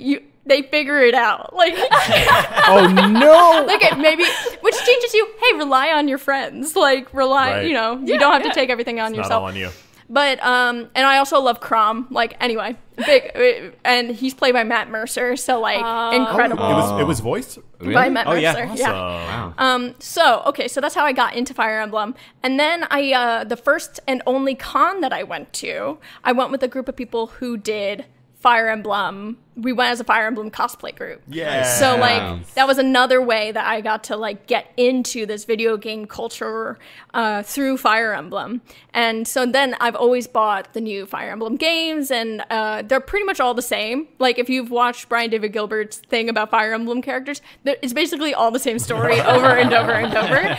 they figure it out. Like, oh no! Like it maybe, which teaches you, hey, rely on your friends. Like, rely, you don't have to take everything on yourself. Not all on you. But and I also love Crom. Like anyway, big, and he's played by Matt Mercer, so like incredible. It was voiced by Matt Mercer. Yeah. Wow. So that's how I got into Fire Emblem, and then I the first and only con that I went with a group of people who did Fire Emblem. We went as a Fire Emblem cosplay group. Yeah. So like that was another way that I got to like get into this video game culture through Fire Emblem. And so then I've always bought the new Fire Emblem games, and they're pretty much all the same. Like if you've watched Brian David Gilbert's thing about Fire Emblem characters, it's basically all the same story over and over and over.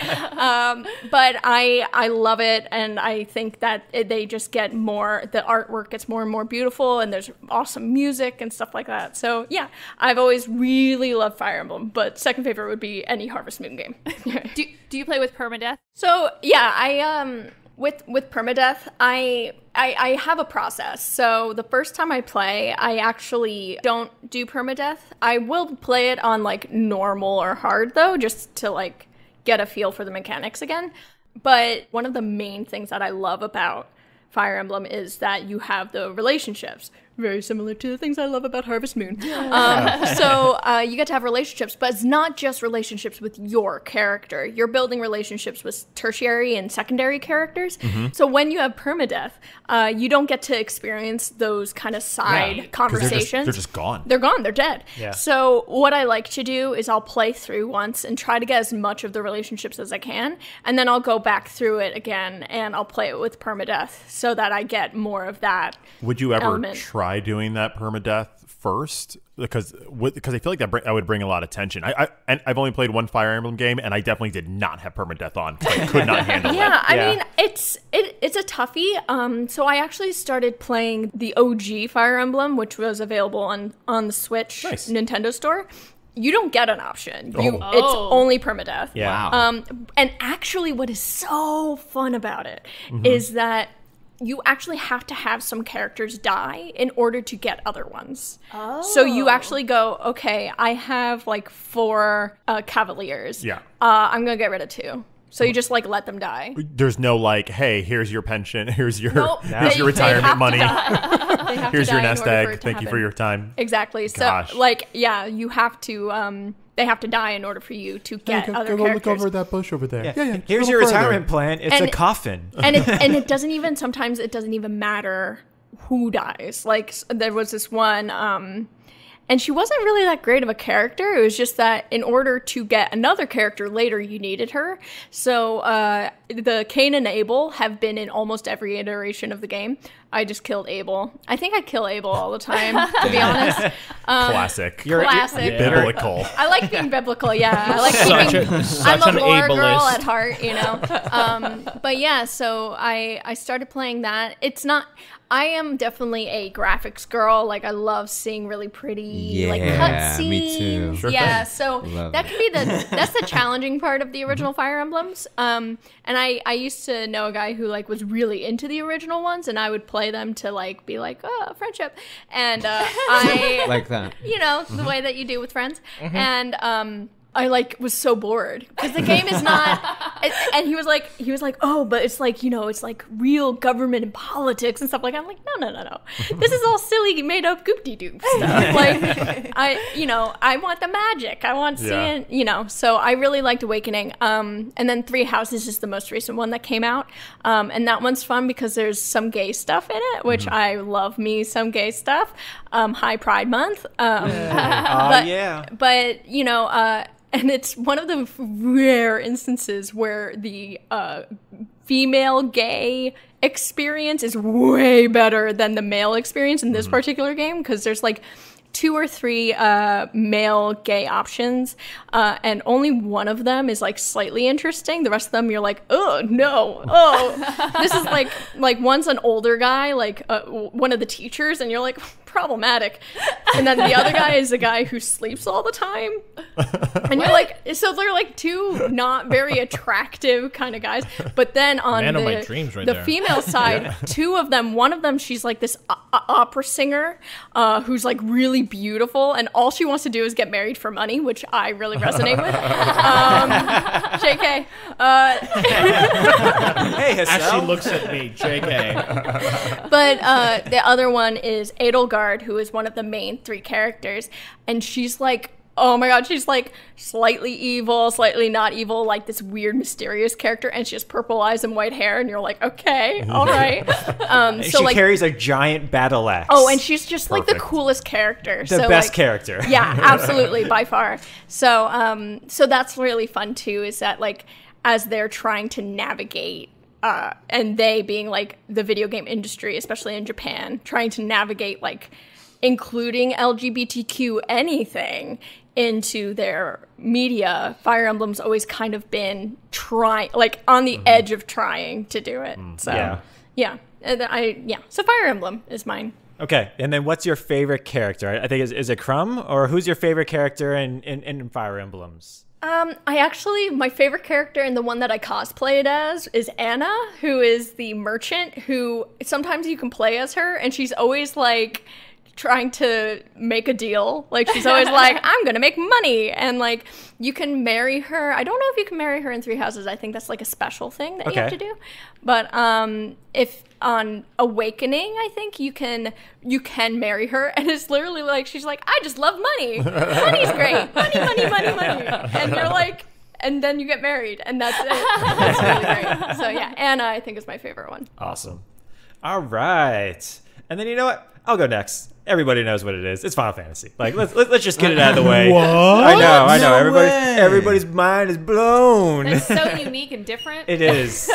But I love it, and I think that they just get more, the artwork gets more and more beautiful, and there's awesome music and stuff like that. So yeah, I've always really loved Fire Emblem, but second favorite would be any Harvest Moon game. Do you play with permadeath? So yeah, I with permadeath, I have a process. So the first time I play, I actually don't do permadeath. I will play it on like normal or hard though, just to like get a feel for the mechanics again. But one of the main things that I love about Fire Emblem is that you have the relationships. Very similar to the things I love about Harvest Moon. So you get to have relationships, but it's not just relationships with your character. You're building relationships with tertiary and secondary characters. Mm-hmm. So when you have permadeath, you don't get to experience those kind of side conversations. They're just gone. They're gone. They're dead. Yeah. So what I like to do is I'll play through once and try to get as much of the relationships as I can, and then I'll go back through it again and I'll play it with permadeath so that I get more of that. Would you ever element. try doing that permadeath first? Because I feel like that would bring a lot of tension. I've only played one Fire Emblem game, and I definitely did not have permadeath on. I could not handle it. I mean, it's a toughie. So I actually started playing the OG Fire Emblem, which was available on the Switch Nintendo store. You don't get an option. It's only permadeath. Yeah. Wow. And actually, what is so fun about it is that you actually have to have some characters die in order to get other ones. Oh. So you actually go, okay, I have like 4 Cavaliers. Yeah. I'm going to get rid of 2. So you just like let them die. There's no like, hey, here's your pension, here's your They retirement have money. To die. They have Here's to your die in nest order for egg. it to Thank you happen. for your time. Exactly. Gosh. So like, yeah, you have to they have to die in order for you to get other go characters. look over that bush over there. Yeah. Here's your retirement plan. It's a coffin. And it doesn't even, sometimes it doesn't even matter who dies. Like there was this one, and she wasn't really that great of a character. It was just that in order to get another character later, you needed her. So the Cain and Abel have been in almost every iteration of the game. I just killed Abel. I think I kill Abel all the time, to be honest. Classic. Classic. Biblical. I like being biblical, yeah. I like I'm an a lore girl ableist. at heart, you know. But yeah, so I started playing that. It's not... I am definitely a graphics girl. Like, I love seeing really pretty, like, cutscenes. Me too. Sure Yeah, thing. so that can be that's the challenging part of the original Fire Emblems. And I used to know a guy who, like, was really into the original ones, and I would play them to, like, be like, oh, friendship. And I... Like that. You know, the way that you do with friends. And I like was so bored because the game is not. And he was like, oh, but it's like, you know, it's like real government and politics and stuff like that. I'm like, no. This is all silly, made up goop-de-doop stuff. Like, I want the magic. I want seeing, you know. So I really liked Awakening. And then Three Houses is the most recent one that came out. And that one's fun because there's some gay stuff in it, which I love me some gay stuff. High Pride Month. But you know, and it's one of the rare instances where the female gay experience is way better than the male experience in this particular game, because there's like 2 or 3 male gay options, and only one of them is like slightly interesting. The rest of them you're like, oh no, this is like one's an older guy, like one of the teachers, and you're like, problematic. And then the other guy is a guy who sleeps all the time, and you're like, so they're like 2 not very attractive kind of guys. But then on Man of my dreams right the there. female side, 2 of them, one of them, she's like this opera singer who's like really beautiful, and all she wants to do is get married for money, which I really resonate with. JK. Hey, Hassel. Actually looks at me, JK. But the other one is Edelgard, who is one of the main 3 characters, and she's like, oh my god, she's like slightly evil, slightly not evil, like this weird mysterious character, and she has purple eyes and white hair, and you're like, okay, all right. So she like, carries a giant battle axe. oh, and she's just like the Perfect. coolest character. the best character. Yeah, absolutely, by far. So so that's really fun too, is that like as they're trying to navigate and they being like the video game industry, especially in Japan, trying to navigate like including LGBTQ anything into their media, Fire Emblem's always kind of been like on the edge of trying to do it. So so Fire Emblem is mine. Okay, and then what's your favorite character? I think is it Crumb, or who's your favorite character in Fire Emblems? My favorite character and the one that I cosplayed as is Anna, who is the merchant who sometimes you can play as her, and she's always like trying to make a deal. Like, she's always like, I'm gonna make money, and like you can marry her. I don't know if you can marry her in Three Houses. I think that's like a special thing that you have to do. But if on Awakening, I think you can marry her, and it's literally like, she's like, I just love money. Money's great. Money. And you're like, and then you get married, and that's it. That's really great. So yeah, Anna, I think, is my favorite one. Awesome. All right. And then, you know what? I'll go next. Everybody knows what it is. It's Final Fantasy. Like, let's just get it out of the way. What? I know. No way. Everybody's mind is blown. It's so unique and different. It is.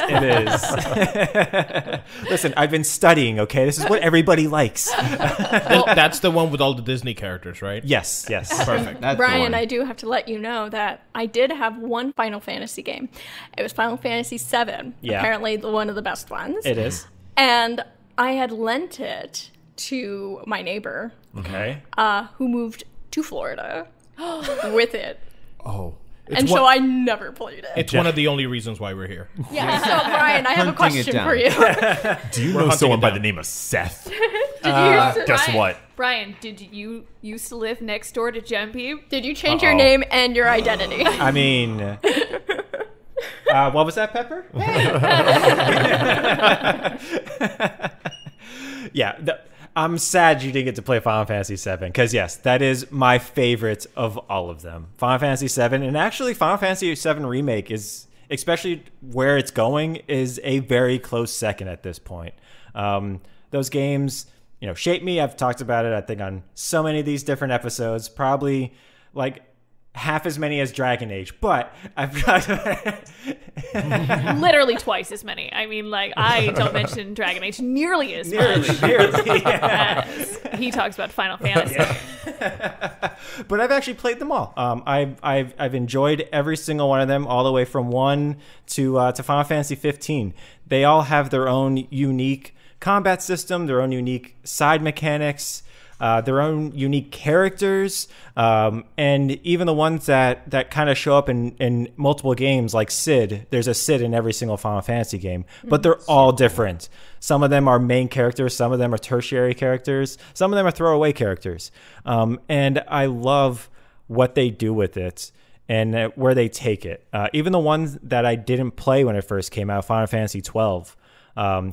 Listen, I've been studying, okay? This is what everybody likes. That's the one with all the Disney characters, right? Yes. Perfect. That's the Brian, one. I do have to let you know that I did have one Final Fantasy game. It was Final Fantasy VII. Yeah. Apparently one of the best ones. It is. And I had lent it to my neighbor, Okay. who moved to Florida with it. Oh. And so I never played it. It's one of the only reasons why we're here. Yeah, so Brian, I have a Hunting it question down. for you. Do you We're know hunting someone it by down. the name of Seth? Guess what? Brian, did you used to live next door to Genevieve? Did you change your name and your identity? I mean, what was that, Pepper? Yeah. I'm sad you didn't get to play Final Fantasy VII, because yes, that is my favorite of all of them. Final Fantasy VII, and actually Final Fantasy VII Remake is, especially where it's going, is a very close second at this point. Those games, shaped me. I've talked about it, I think, on so many of these different episodes. Probably like half as many as Dragon Age, but I've got Literally twice as many. I mean, like, I don't mention Dragon Age nearly as much as he talks about Final Fantasy. But I've actually played them all. I've enjoyed every single one of them, all the way from 1 to Final Fantasy 15. They all have their own unique combat system, their own unique side mechanics, their own unique characters, and even the ones that kind of show up in multiple games, like Sid. There's a Sid in every single Final Fantasy game, but they're all different. Some of them are main characters, some of them are tertiary characters, some of them are throwaway characters. And I love what they do with it and where they take it. Even the ones that I didn't play when it first came out, Final Fantasy 12,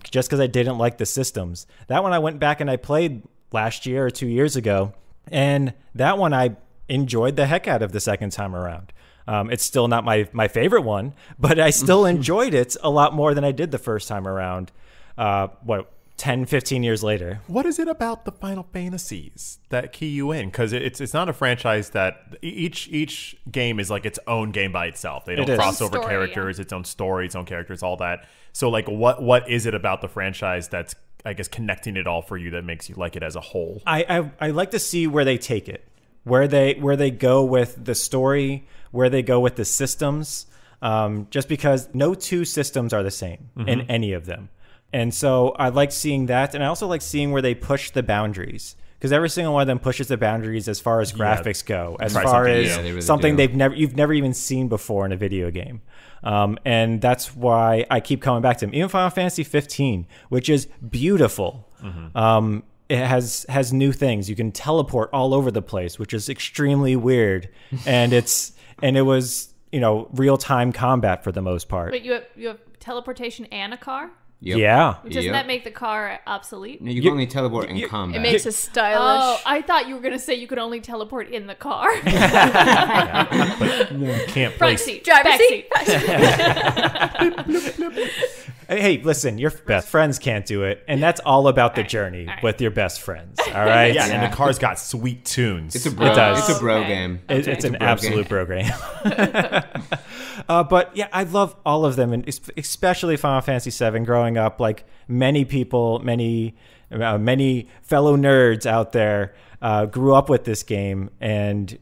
just because I didn't like the systems. That one I went back and I played last year or 2 years ago, and that one I enjoyed the heck out of the second time around. It's still not my favorite one, but I still enjoyed it a lot more than I did the first time around. 10, 15 years later. What is it about the Final Fantasies that key you in? Because it's not a franchise that each game is like its own game by itself. They don't cross over characters, its own story, its own characters, all that. So like, what is it about the franchise that's, I guess, connecting it all for you that makes you like it as a whole? I like to see where they take it, where they go with the story, where they go with the systems. Just because no two systems are the same in any of them. And so I like seeing that. And I also like seeing where they push the boundaries, because every single one of them pushes the boundaries as far as graphics go, as far as something you've never even seen before in a video game. And that's why I keep coming back to them. Even Final Fantasy 15, which is beautiful. It has new things. You can teleport all over the place, which is extremely weird. And it was, real-time combat for the most part. But you have teleportation and a car? Yep. Yeah. Doesn't that make the car obsolete? No, you can only teleport in combat. It makes us stylish. Oh, I thought you were going to say you could only teleport in the car. But you can't Front place. seat, Driver's back seat. Hey, listen, your best friends can't do it, and that's all about the journey with your best friends. All right. Yeah, and the car's got sweet tunes. It's a bro. It does. It's a bro game. It's an absolute bro game. But yeah, I love all of them, and especially Final Fantasy VII. Growing up, like many people, many fellow nerds out there grew up with this game, and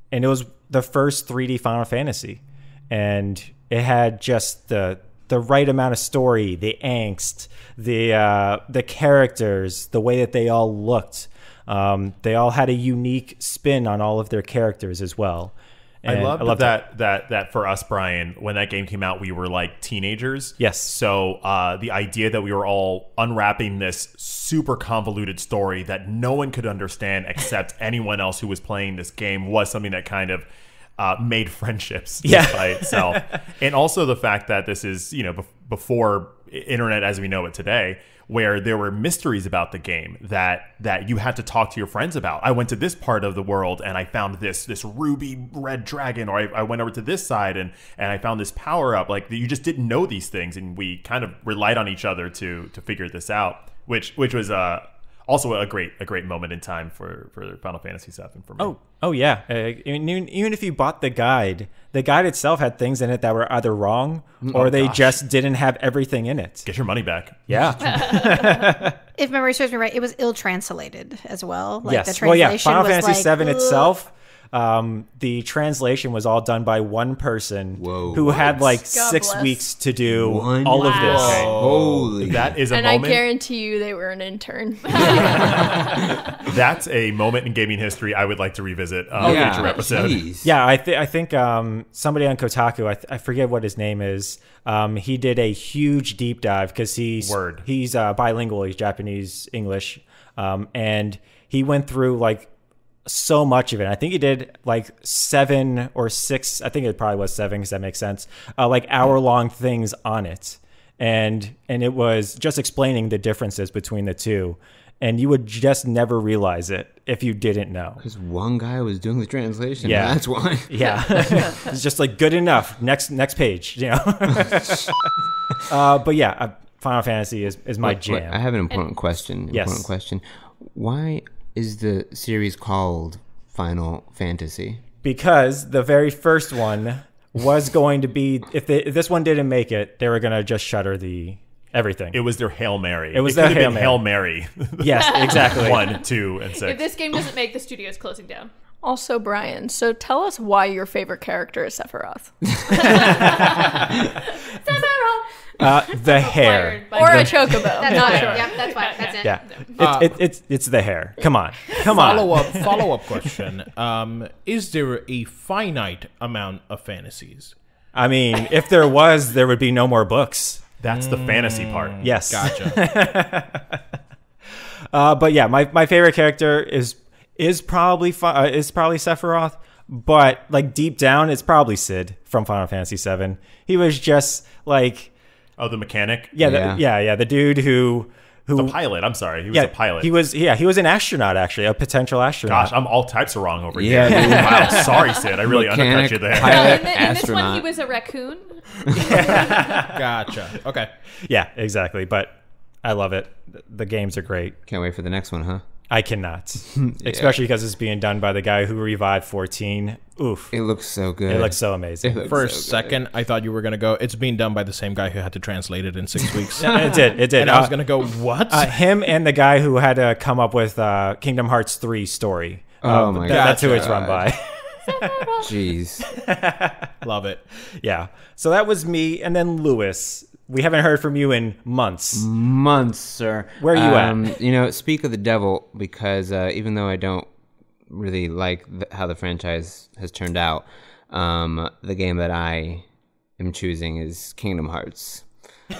it was the first 3D Final Fantasy, and it had just the right amount of story, the angst, the characters, the way that they all looked. They all had a unique spin on all of their characters as well. And I love that for us, Brian, when that game came out, we were like teenagers. Yes. So the idea that we were all unwrapping this super convoluted story that no one could understand except anyone else who was playing this game was something that kind of made friendships by itself. And also the fact that this is, before internet as we know it today, where there were mysteries about the game that you had to talk to your friends about. I went to this part of the world and I found this ruby red dragon, or I went over to this side and I found this power up. Like, you just didn't know these things, and we kind of relied on each other to figure this out, which was also a great moment in time for Final Fantasy VII for me. Oh yeah. Even if you bought the guide itself had things in it that were either wrong or they just didn't have everything in it. Get your money back. Yeah. If memory serves me right, it was ill-translated as well. Like yes. the translation Final was Fantasy like, VII itself, the translation was all done by one person who had like 6 weeks to do all of this. Okay. Holy. That is a And moment. I guarantee you they were an intern. That's a moment in gaming history I would like to revisit on a future episode. Geez. Yeah, I think somebody on Kotaku, I forget what his name is, he did a huge deep dive because he's bilingual, he's Japanese, English, and he went through like so much of it. I think he did like 7 or 6, I think it probably was 7 because that makes sense, like hour-long things on it. And it was just explaining the differences between the two. And you would just never realize it if you didn't know. Because one guy was doing the translation. Yeah. That's why. Yeah. It's just like good enough. Next page, But yeah, Final Fantasy is my jam. Wait, I have an important question. Yes. Why is the series called Final Fantasy? because the very first one was going to be, if this one didn't make it, they were going to just shutter everything. It was their Hail Mary. It was their Hail Mary. Yes, exactly. 1, 2, and 6. If this game doesn't make, the studio's closing down. Also, Brian, so tell us why your favorite character is Sephiroth. The hair. Or a chocobo. That's Not fine. Yep, that's fine. That's it. Yeah, it's the hair. Come on. Follow up question. Is there a finite amount of fantasies? I mean, if there was, there would be no more books. That's the fantasy part. Yes. Gotcha. But yeah, my favorite character is probably Sephiroth, but like deep down, it's probably Sid from Final Fantasy VII. He was just like, the mechanic. The dude who the pilot. I'm sorry, he was a pilot. He was an astronaut, actually, a potential astronaut. Gosh, I'm all types of wrong over Yeah, here. dude. Wow, sorry, Sid. I really undercut you there. Pilot, In this one, astronaut. he was a raccoon. Gotcha. Okay. Yeah, exactly. But I love it. The games are great. Can't wait for the next one, huh? I cannot, especially because it's being done by the guy who revived 14. Oof, It looks so good. it looks so amazing. It looks For a so good. second, I thought you were going to go, it's being done by the same guy who had to translate it in 6 weeks. It did. And I was going to go, what? Him and the guy who had to come up with Kingdom Hearts 3 story. Oh my That's who God. it's run by. Jeez. Love it. Yeah. So that was me, and then Lewis. We haven't heard from you in months. Months, sir. Where are you at? Speak of the devil, because even though I don't really like how the franchise has turned out, the game that I am choosing is Kingdom Hearts. Really?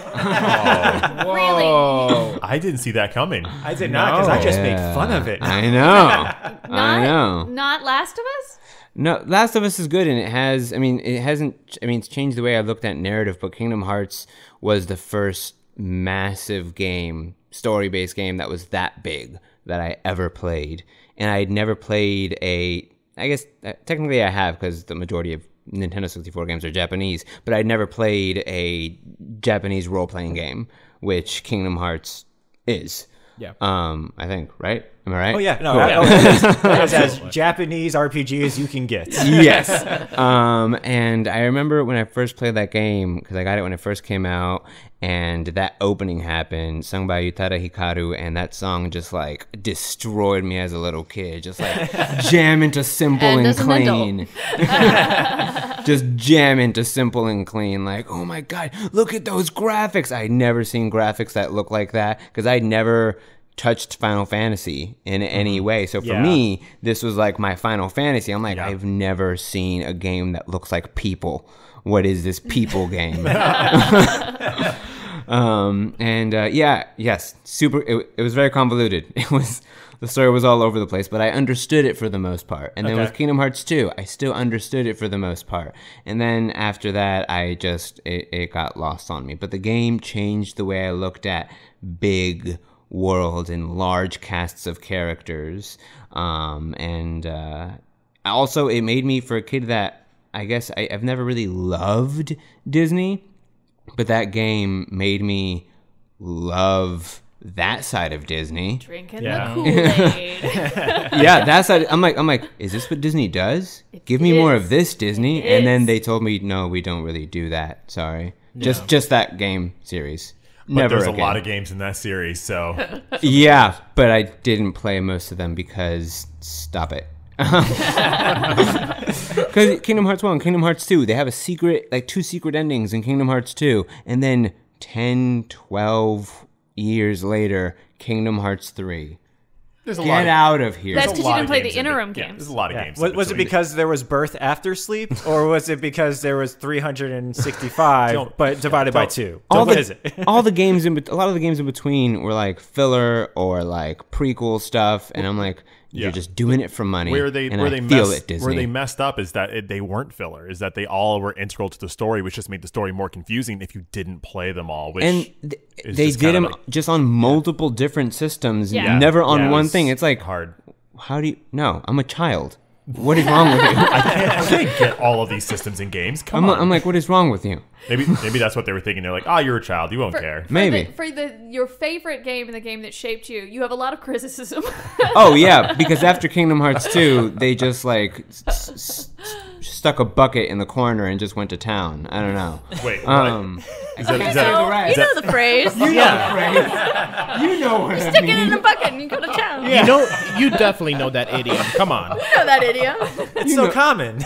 I didn't see that coming. I did not, because I just made fun of it. I know. I know. Not Last of Us? No, Last of Us is good, and it's changed the way I looked at narrative, but Kingdom Hearts was the first massive game, story-based game that was that big that I ever played. And I had never played I guess technically I have, because the majority of Nintendo 64 games are Japanese, but I'd never played a Japanese role-playing game, which Kingdom Hearts is. Yeah. I think, right? Am I right? Oh, yeah. No, Cool. it's as Japanese RPG as you can get. Yes. And I remember when I first played that game, because I got it when it first came out, and that opening happened, sung by Utada Hikaru, and that song just like destroyed me as a little kid. Just like jam into simple And and as an clean. Just jam into simple and clean. Like, oh my God, look at those graphics. I'd never seen graphics that look like that, because I'd never touched Final Fantasy in any way. So for me, this was like my Final Fantasy. I'm like, I've never seen a game that looks like people. What is this people game? Super. It was very convoluted. The story was all over the place, but I understood it for the most part. And then with Kingdom Hearts 2, I still understood it for the most part. And then after that, it got lost on me. But the game changed the way I looked at big world and large casts of characters, also it made me, for a kid that I guess I've never really loved Disney, but that game made me love that side of Disney. Drinking the Kool-Aid. Yeah, that side. I'm like, is this what Disney does? Give me more of this, Disney. And then they told me, no, we don't really do that. Sorry, just that game series. But there's a lot of games in that series, so... Yeah, but I didn't play most of them because... Stop it. Because Kingdom Hearts 1, Kingdom Hearts 2, they have two secret endings in Kingdom Hearts 2. And then 10, 12 years later, Kingdom Hearts 3. Get out of here. That's because you didn't play the interim games. There's a lot of games. Was it because there was birth after sleep, or was it because there was 365 but divided by 2? What is it? A lot of the games in between were like filler or like prequel stuff, and I'm like, you're just doing it for money. Where they messed up is that they weren't filler. Is that they all were integral to the story, which just made the story more confusing if you didn't play them all. Which they did them just on multiple different systems, never on one thing. It's like hard. How do you? No, I'm a child. What is wrong with you? I can't get all of these systems in games. Come on. I'm like, what is wrong with you? Maybe that's what they were thinking. They're like, you're a child. You won't care. Maybe. Your favorite game and the game that shaped you, you have a lot of criticism. Oh, yeah, because after Kingdom Hearts 2, they just like stuck a bucket in the corner and just went to town. I don't know. Wait, You know the phrase. You know what I Stick mean. it in a bucket and you go to town. You know, you definitely know that idiom. Come on. You know that idiom. It's so common.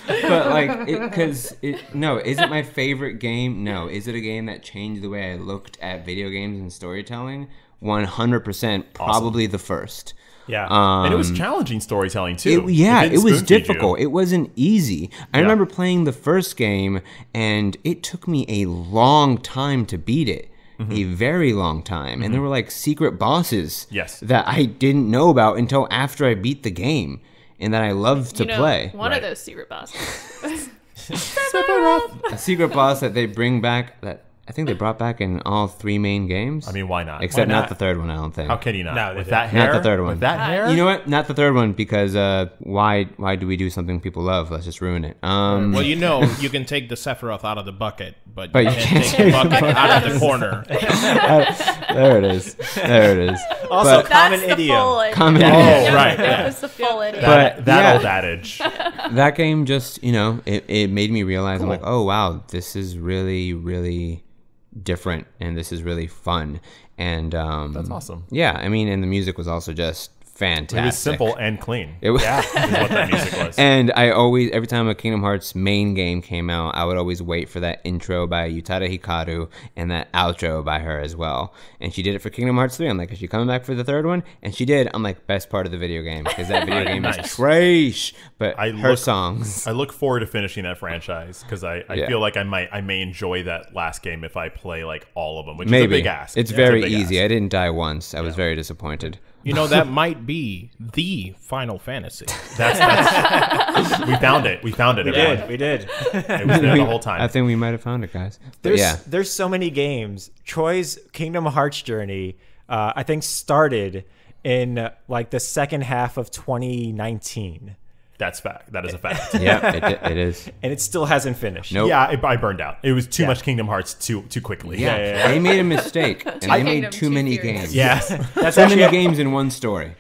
But like, is it my favorite game? No. Is it a game that changed the way I looked at video games and storytelling? 100%, probably the first. Yeah. And it was challenging storytelling too. It was difficult. You. It wasn't easy. I remember playing the first game, and it took me a long time to beat it. A very long time. And there were like secret bosses that I didn't know about until after I beat the game, and that I loved to play. One of those secret bosses. A secret boss that they bring back, that I think they brought back in all 3 main games. I mean, why not? Except Why not not? the third one, I don't think. How can you not? No, with they that didn't. hair? Not the third one. With that hair? You know what? Not the third one, because why do we do something people love? Let's just ruin it. Well, you know, you can take the Sephiroth out of the bucket, but But you you can't can't take the bucket out of the corner. There it is. There it is. Also, But- common That's the idiom. full idiom. Common Oh, idiom. right. That was the full idiom. But That yeah. old adage. That game just, it made me realize, I'm like, oh, wow, this is really, really different, and this is really fun. And That's awesome. yeah, I mean, and the music was also just fantastic. It was simple and clean. It was- is what that music was. And I always, every time a Kingdom Hearts main game came out, I would always wait for that intro by Utada Hikaru and that outro by her as well. And she did it for Kingdom Hearts 3. I'm like, is she coming back for the third one? And she did. I'm like, best part of the video game, because that video game is trash. But her songs. I look forward to finishing that franchise, because I feel like I may enjoy that last game if I play like all of them, which is a big ask. It's very easy. I didn't die once. I was very disappointed. You know, that might be the Final Fantasy. That's we found it. We found it. We did. It was there the whole time. I think we might have found it, guys. But There's so many games. Troy's Kingdom Hearts journey, I think, started in like the second half of 2019. That's fact. That is a fact. Yeah, it is. And it still hasn't finished. Nope. Yeah, I burned out. It was too much Kingdom Hearts too quickly. Yeah. They made a mistake, and they made Kingdom too too many furious. games. Yeah. That's Too actually many games in one story.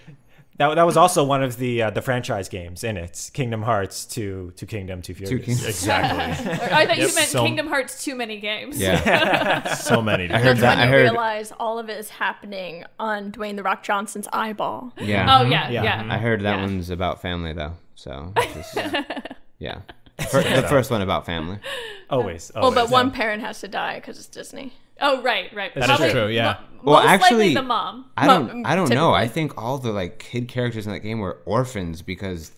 That was also one of the franchise games in it. Kingdom Hearts to Kingdom to Furious. Exactly. I thought you meant So- Kingdom Hearts too many games. Yeah. So many. I heard That's that. when I you heard. realize all of it is happening on Dwayne "The Rock" Johnson's eyeball. Yeah. Oh yeah. I heard that Yeah. one's about family though. So just, yeah. The first one about family. Always. Well, but one parent has to die because it's Disney. Oh right. That is true, yeah. Well, Most actually, likely the mom. I don't know. typically. I think all the like kid characters in that game were orphans because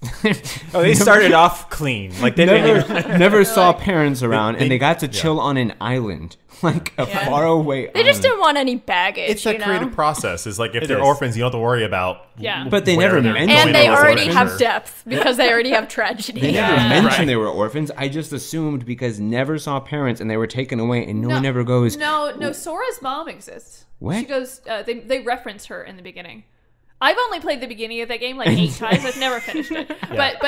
They started off clean. Like they didn't even, never saw parents around, and they got to chill on an island, like a far away. They just didn't want any baggage. It's that you know? creative process. It's like if they're is. orphans, you don't have to worry about. Yeah. But they where never they're mentioned going And they as already orphans have or- depth because they already have tragedy. They never mentioned they were orphans. I just assumed because never saw parents and they were taken away, and no one ever goes. No, Sora's mom exists. What? She goes. They reference her in the beginning. I've only played the beginning of that game like 8 times. I've never finished it. But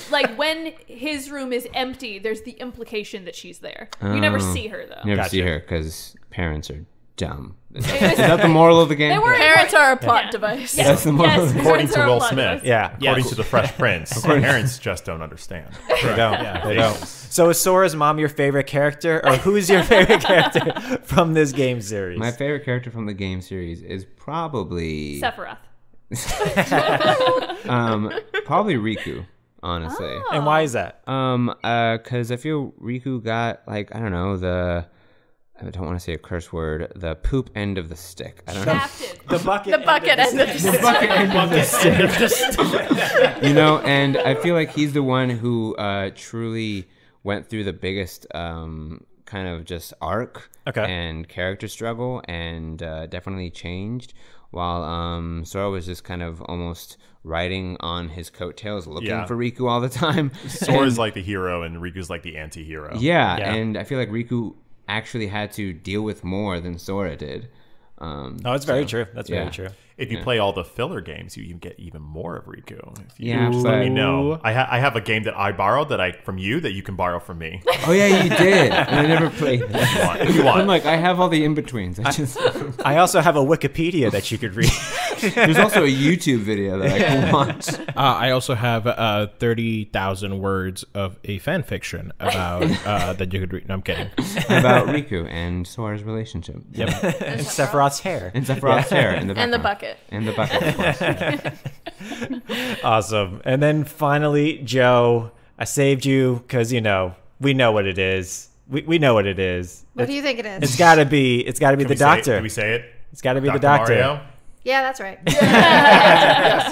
like when his room is empty, there's the implication that she's there. You never see her though. Never Gotcha. see her because parents are dumb. Is that the moral of the game? They were Parents are a plot device. That's the moral. of the According Parents to are Will blood. Smith. Yeah. According to the Fresh Prince. Parents just don't understand. they don't. They don't. So is Sora's mom your favorite character, or who is your favorite character from this game series? My favorite character from the game series is probably Sephiroth. probably Riku, honestly. And why is that? Because I feel Riku got like I don't know I don't want to say a curse word. The poop end of the stick. I don't know. Captain. The bucket. The bucket and the You know, and I feel like he's the one who truly went through the biggest kind of just arc and character struggle, and definitely changed. While Sora was just kind of almost riding on his coattails, looking for Riku all the time. Sora's like the hero, and Riku's like the anti-hero. Yeah, and I feel like Riku actually had to deal with more than Sora did. It's very true. That's very true. If you play all the filler games, you get even more of Riku. If you Yeah, just but- let me know. I have a game that I borrowed from you that you can borrow from me. Oh yeah, you did. And I never played that. If you want. I'm like, I have all the in-betweens. I just I also have a Wikipedia that you could read. There's also a YouTube video that I can watch. I also have 30,000 words of a fan fiction about that you could read. No, I'm kidding. About Riku and Sora's relationship. Yep. And Sephiroth's hair. And Sephiroth's hair in the And the background. bucket. And the bucket, of course. Yeah. Awesome. And then finally, Joe, I saved you because, we know what it is. We know what it is. What do you think it is? It's got to be the doctor. Can we say it? It's got to be Dr. the doctor. Mario? Yeah, that's right. Yes.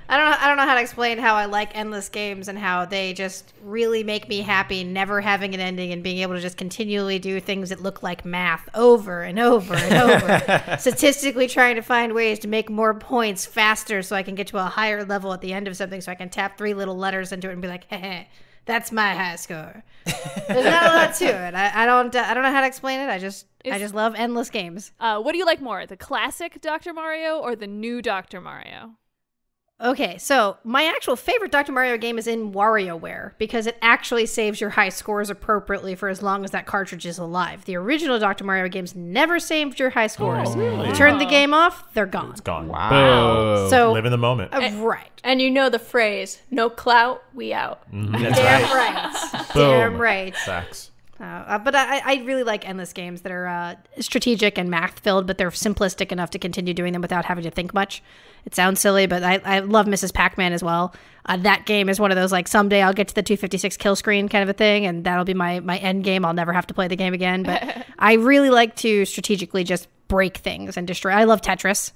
I don't know how to explain how I like endless games and how they just really make me happy, never having an ending and being able to just continually do things that look like math over and over and over. Statistically trying to find ways to make more points faster so I can get to a higher level at the end of something so I can tap 3 little letters into it and be like, hey, that's my high score. There's not a lot to it. I don't know how to explain it. I just love endless games. What do you like more, the classic Dr. Mario or the new Dr. Mario? Okay, so my actual favorite Dr. Mario game is in WarioWare because it actually saves your high scores appropriately for as long as that cartridge is alive. The original Dr. Mario games never saved your high scores. really? You turn the game off, they're gone. It's gone. Wow. So Live in the moment. right. And you know the phrase, no clout, we out. That's Damn right. Damn right. Facts. But I really like endless games that are strategic and math-filled, but they're simplistic enough to continue doing them without having to think much. It sounds silly, but I love Mrs. Pac-Man as well. That game is one of those, like, someday I'll get to the 256 kill screen kind of a thing, and that'll be my end game. I'll never have to play the game again. But I really like to strategically just break things and destroy. I love Tetris.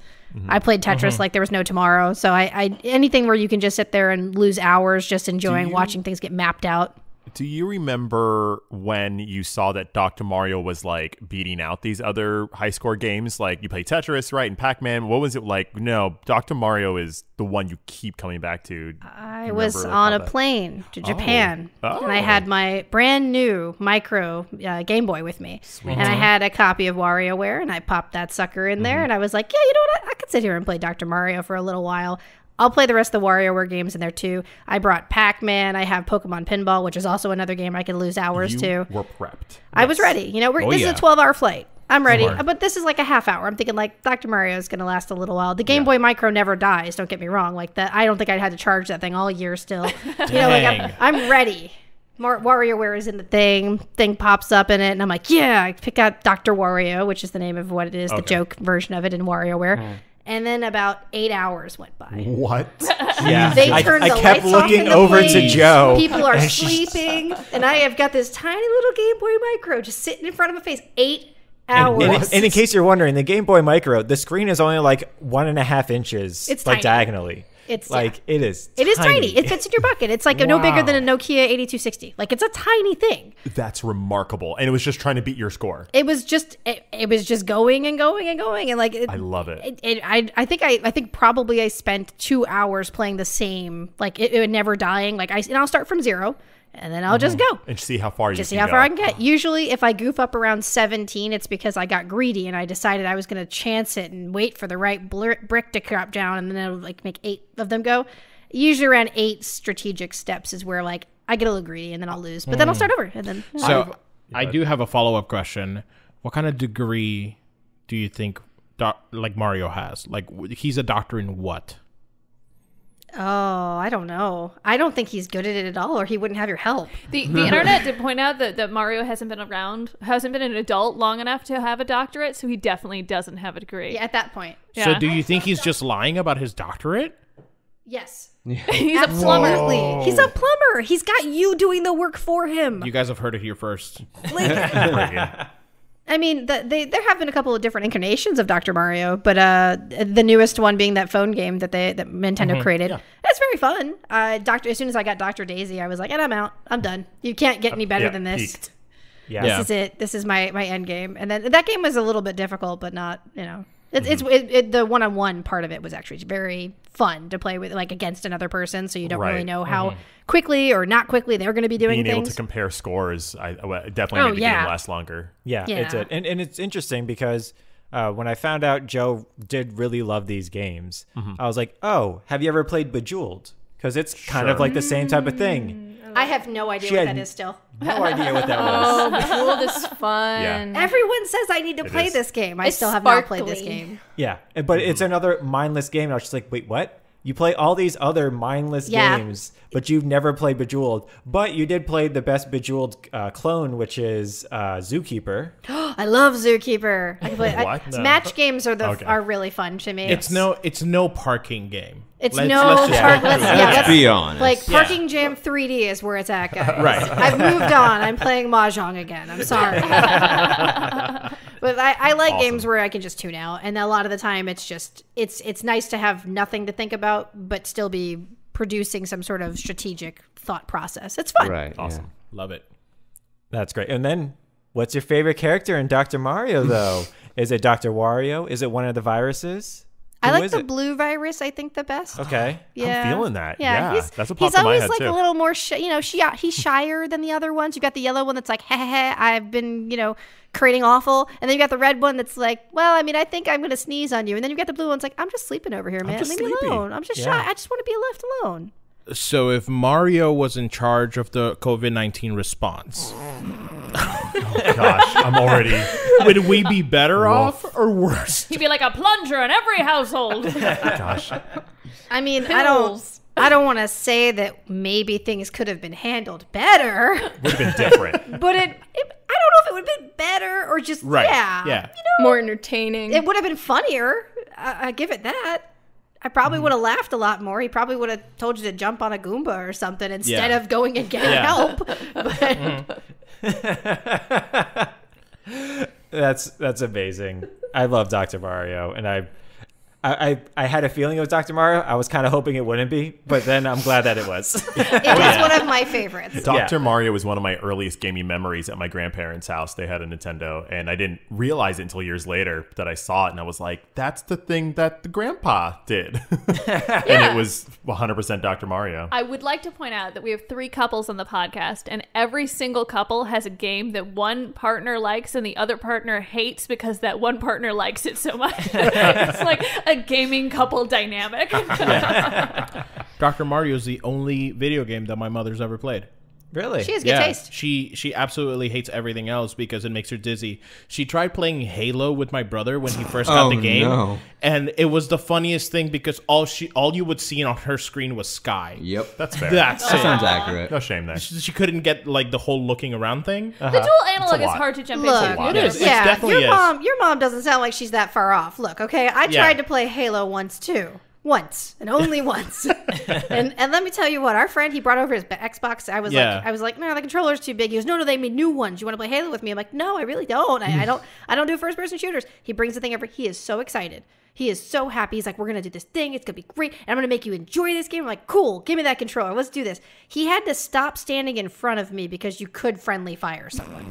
I played Tetris like there was no tomorrow. So I anything where you can just sit there and lose hours just enjoying watching things get mapped out. Do you remember when you saw that Dr. Mario was like beating out these other high score games? Like you play Tetris, right? And Pac-Man. What was it like? No, Dr. Mario is the one you keep coming back to. I was on a plane to Japan, Oh. and I had my brand new micro Game Boy with me. And I had a copy of WarioWare, and I popped that sucker in there, and I was like, yeah, you know what? I could sit here and play Dr. Mario for a little while. I'll play the rest of the WarioWare games in there too. I brought Pac-Man. I have Pokemon Pinball, which is also another game I could lose hours to. You were prepped. I was ready. This is a 12-hour flight. I'm ready. Smart. But this is like a half hour. I'm thinking like Dr. Mario is going to last a little while. The Game Boy Micro never dies. Don't get me wrong. Like that, I don't think I'd had to charge that thing all year still. I'm ready. WarioWare is in the thing pops up in it, and I'm like, yeah, I pick out Dr. Wario, which is the name of what it is, the joke version of it in WarioWare. And then about 8 hours went by. What? Yeah. They turned I the kept lights off looking in the over to place. Joe. People are and she's- sleeping, and I have got this tiny little Game Boy Micro just sitting in front of my face. 8 hours. And in case you're wondering, the Game Boy Micro, the screen is only like 1.5 inches, It's like tiny. diagonally. It's like it is. It is tiny. It fits in your bucket. It's like no bigger than a Nokia 8260. Like it's a tiny thing. That's remarkable. And it was just trying to beat your score. It was just going and going and going and like I love it. I think probably I spent 2 hours playing the same. Like it never dying. Like and I'll start from 0 and then I'll just go. And see how far you Just see can how go. far I can get. Usually, if I goof up around 17, it's because I got greedy and I decided I was going to chance it and wait for the right brick to drop down, and then it'll like make 8 of them go. Usually, around 8 strategic steps is where like I get a little greedy and then I'll lose, but then I'll start over and then. So I do have a follow-up question. What kind of degree do you think like Mario has? Like he's a doctor in what? Oh, I don't know. I don't think he's good at it at all, or he wouldn't have your help. The internet did point out that Mario hasn't been an adult long enough to have a doctorate, so he definitely doesn't have a degree. Yeah, at that point. Yeah. So do you think he's just lying about his doctorate? Yes. He's a plumber. Absolutely. He's a plumber. He's got you doing the work for him. You guys have heard it here first. I mean, there have been a couple of different incarnations of Dr. Mario, but the newest one being that phone game that Nintendo created. Yeah. That's very fun. As soon as I got Dr. Daisy, I was like, and I'm out. I'm done. You can't get any better than this. Peaked. Yeah. Yeah. This is it. This is my end game. And then that game was a little bit difficult, but not, it's the one-on-one part of it was actually very fun to play with, like against another person. So you don't really Right. know how quickly or not quickly they're going to be doing Being able things. to compare scores, I definitely Oh, made the yeah. game last longer. Yeah, Yeah. it did. And it's interesting because when I found out Joe did really love these games, I was like, oh, have you ever played Bejeweled? Because it's kind of like the same type of thing. I have no idea She what had that is still. No idea what that Oh, was. Bejeweled is fun. Yeah. Everyone says I need to play is. this game. I It's still have not played this sparkly. game. Yeah, but it's another mindless game. And I was just like, wait, what? You play all these other mindless Yeah. games, but you've never played Bejeweled. But you did play the best Bejeweled clone, which is Zookeeper. I love Zookeeper. I can play. What? No. Match games are Okay. are really fun to me. It's no parking game. It's Let's no just park. go through Let's, it. yeah, Let's let's be honest. Like Yeah. Parking Jam 3D is where it's at, guys. Right. I've moved on. I'm playing Mahjong again. I'm sorry. But I like games where I can just tune out, and a lot of the time it's just it's nice to have nothing to think about, but still be producing some sort of strategic thought process. It's fun. Right. Awesome. Love it. That's great. And then, what's your favorite character in Dr. Mario, though? Is it Dr. Wario? Is it one of the viruses? I Who like is the it? blue virus. I think the best. Okay. Yeah, feeling that. Yeah, he's, that's what he's popped in my always head, like too. a little more, he's shyer than the other ones. You got the yellow one that's like, heh heh heh, I've been, creating awful, and then you got the red one that's like, well, I mean, I think I'm gonna sneeze on you, and then you got the blue one's like, I'm just sleeping over here, man. just Leave me sleepy. alone. I'm just Yeah. shy. I just want to be left alone. So if Mario was in charge of the COVID-19 response, Gosh, I'm already. would we be better off or worse? He'd be like a plunger in every household. Gosh. I mean, Pills. I don't want to say that maybe things could have been handled better, Would have been different. but I don't know if it would have been better or just Right. yeah. Yeah. More entertaining. It would have been funnier. I give it that. I probably would have laughed a lot more. He probably would have told you to jump on a Goomba or something instead Yeah. of going and getting Yeah. help. But That's amazing. I love Dr. Mario, and I had a feeling it was Dr. Mario. I was kind of hoping it wouldn't be, but then I'm glad that it was. it was one of my favorites. Dr. Mario was one of my earliest gaming memories at my grandparents' house. They had a Nintendo, and I didn't realize it until years later that I saw it, and I was like, that's the thing that the grandpa did. And it was 100% Dr. Mario. I would like to point out that we have 3 couples on the podcast, and every single couple has a game that one partner likes and the other partner hates because that one partner likes it so much. It's like a gaming couple dynamic. Dr. Mario is the only video game that my mother's ever played. Really? She has good taste. She absolutely hates everything else because it makes her dizzy. She tried playing Halo with my brother when he first got the game, no. and it was the funniest thing because all you would see on her screen was sky. Yep. That's fair. That's That it. sounds accurate. No shame there. She couldn't get like the whole looking around thing. The dual analog is lot. hard to jump Look, into. lot. It is. yeah, It definitely your is. mom doesn't sound like she's that far off. Look, okay, I Yeah. tried to play Halo once too. Once and only once. and let me tell you what, our friend, he brought over his Xbox. I was like, no, the controller's too big. He goes, no, they made new ones. You want to play Halo with me? I'm like, no, I really don't. I don't do first person shooters. He brings the thing over. He is so excited. He is so happy. He's like, we're gonna do this thing. It's gonna be great. And I'm gonna make you enjoy this game. I'm like, cool, give me that controller. Let's do this. He had to stop standing in front of me because you could friendly fire someone.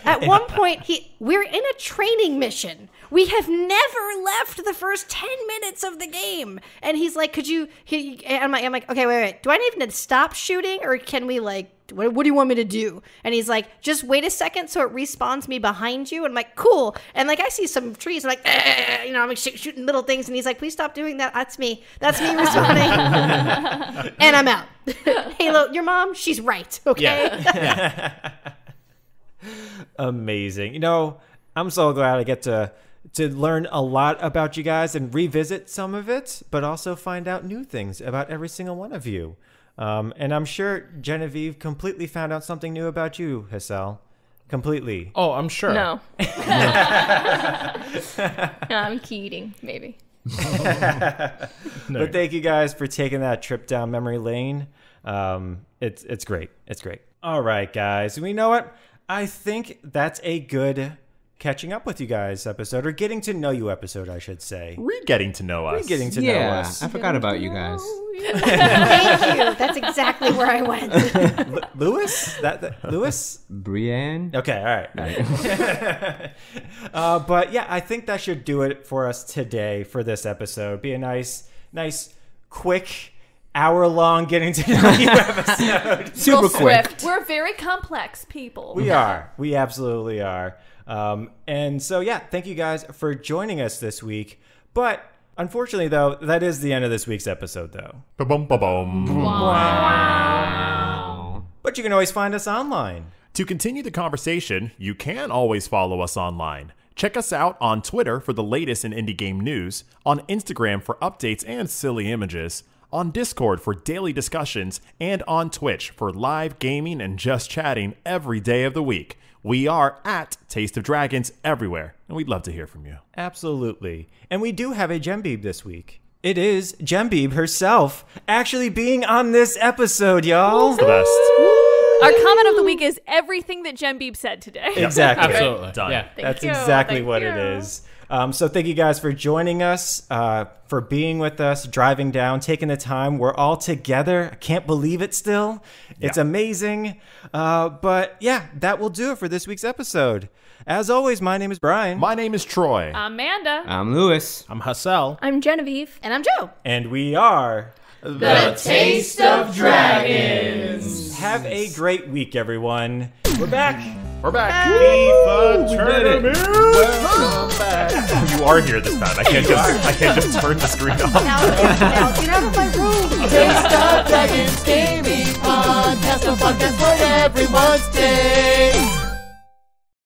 At one point, we're in a training mission. We have never left the first 10 minutes of the game. And he's like, I'm like, okay, wait. Do I need to stop shooting or can we what do you want me to do? And he's like, just wait a second so it respawns me behind you. And I'm like, cool. And I see some trees. I'm like, I'm like shooting little things. And he's like, please stop doing that. That's me respawning. And I'm out. Halo, your mom, she's right. Okay. Yeah. Amazing. I'm so glad I get to learn a lot about you guys and revisit some of it, but also find out new things about every single one of you. And I'm sure Genevieve completely found out something new about you, Hassel. Completely. Oh, I'm sure. No. I'm kidding, maybe. But thank you guys for taking that trip down memory lane. It's great. It's great. All right, guys. You know what? I think that's a good catching up with you guys episode, or getting to know you episode, I should say. Getting to know us. Getting to know Yeah, us. I forgot about you guys. Thank you. That's exactly where I went. Lewis? Lewis? Brienne? Okay, all right. But yeah, I think that should do it for us today for this episode. Be a nice, quick, hour-long getting to know you episode. Super quick. We're very complex people. We are. We absolutely are. And so, yeah, thank you guys for joining us this week. But unfortunately, though, that is the end of this week's episode, though. Ba-bum, ba-bum. Wow. But you can always find us online. To continue the conversation, you can always follow us online. Check us out on Twitter for the latest in indie game news, on Instagram for updates and silly images, on Discord for daily discussions, and on Twitch for live gaming and just chatting every day of the week. We are at Taste of Dragons everywhere, and we'd love to hear from you. Absolutely. And we do have a Genevieve this week. It is Genevieve herself actually being on this episode, y'all. It's the best. Our comment of the week is everything that Genevieve said today. Exactly. Absolutely. Done. Yeah. That's you. exactly Thank what you. it is. So thank you guys for joining us, for being with us, driving down, taking the time. We're all together. I can't believe it still. It's amazing. But yeah, that will do it for this week's episode. As always, my name is Brian. My name is Troy. Amanda. I'm Lewis. I'm Hassel. I'm Genevieve. And I'm Joe. And we are... The Taste of Dragons. Have a great week, everyone. We're back. We're back. did it. Welcome back. You are here this time. I can't just turn the screen off. Now get out of my room. Taste of Dragons Gaming Podcast, a podcast for everyone's taste.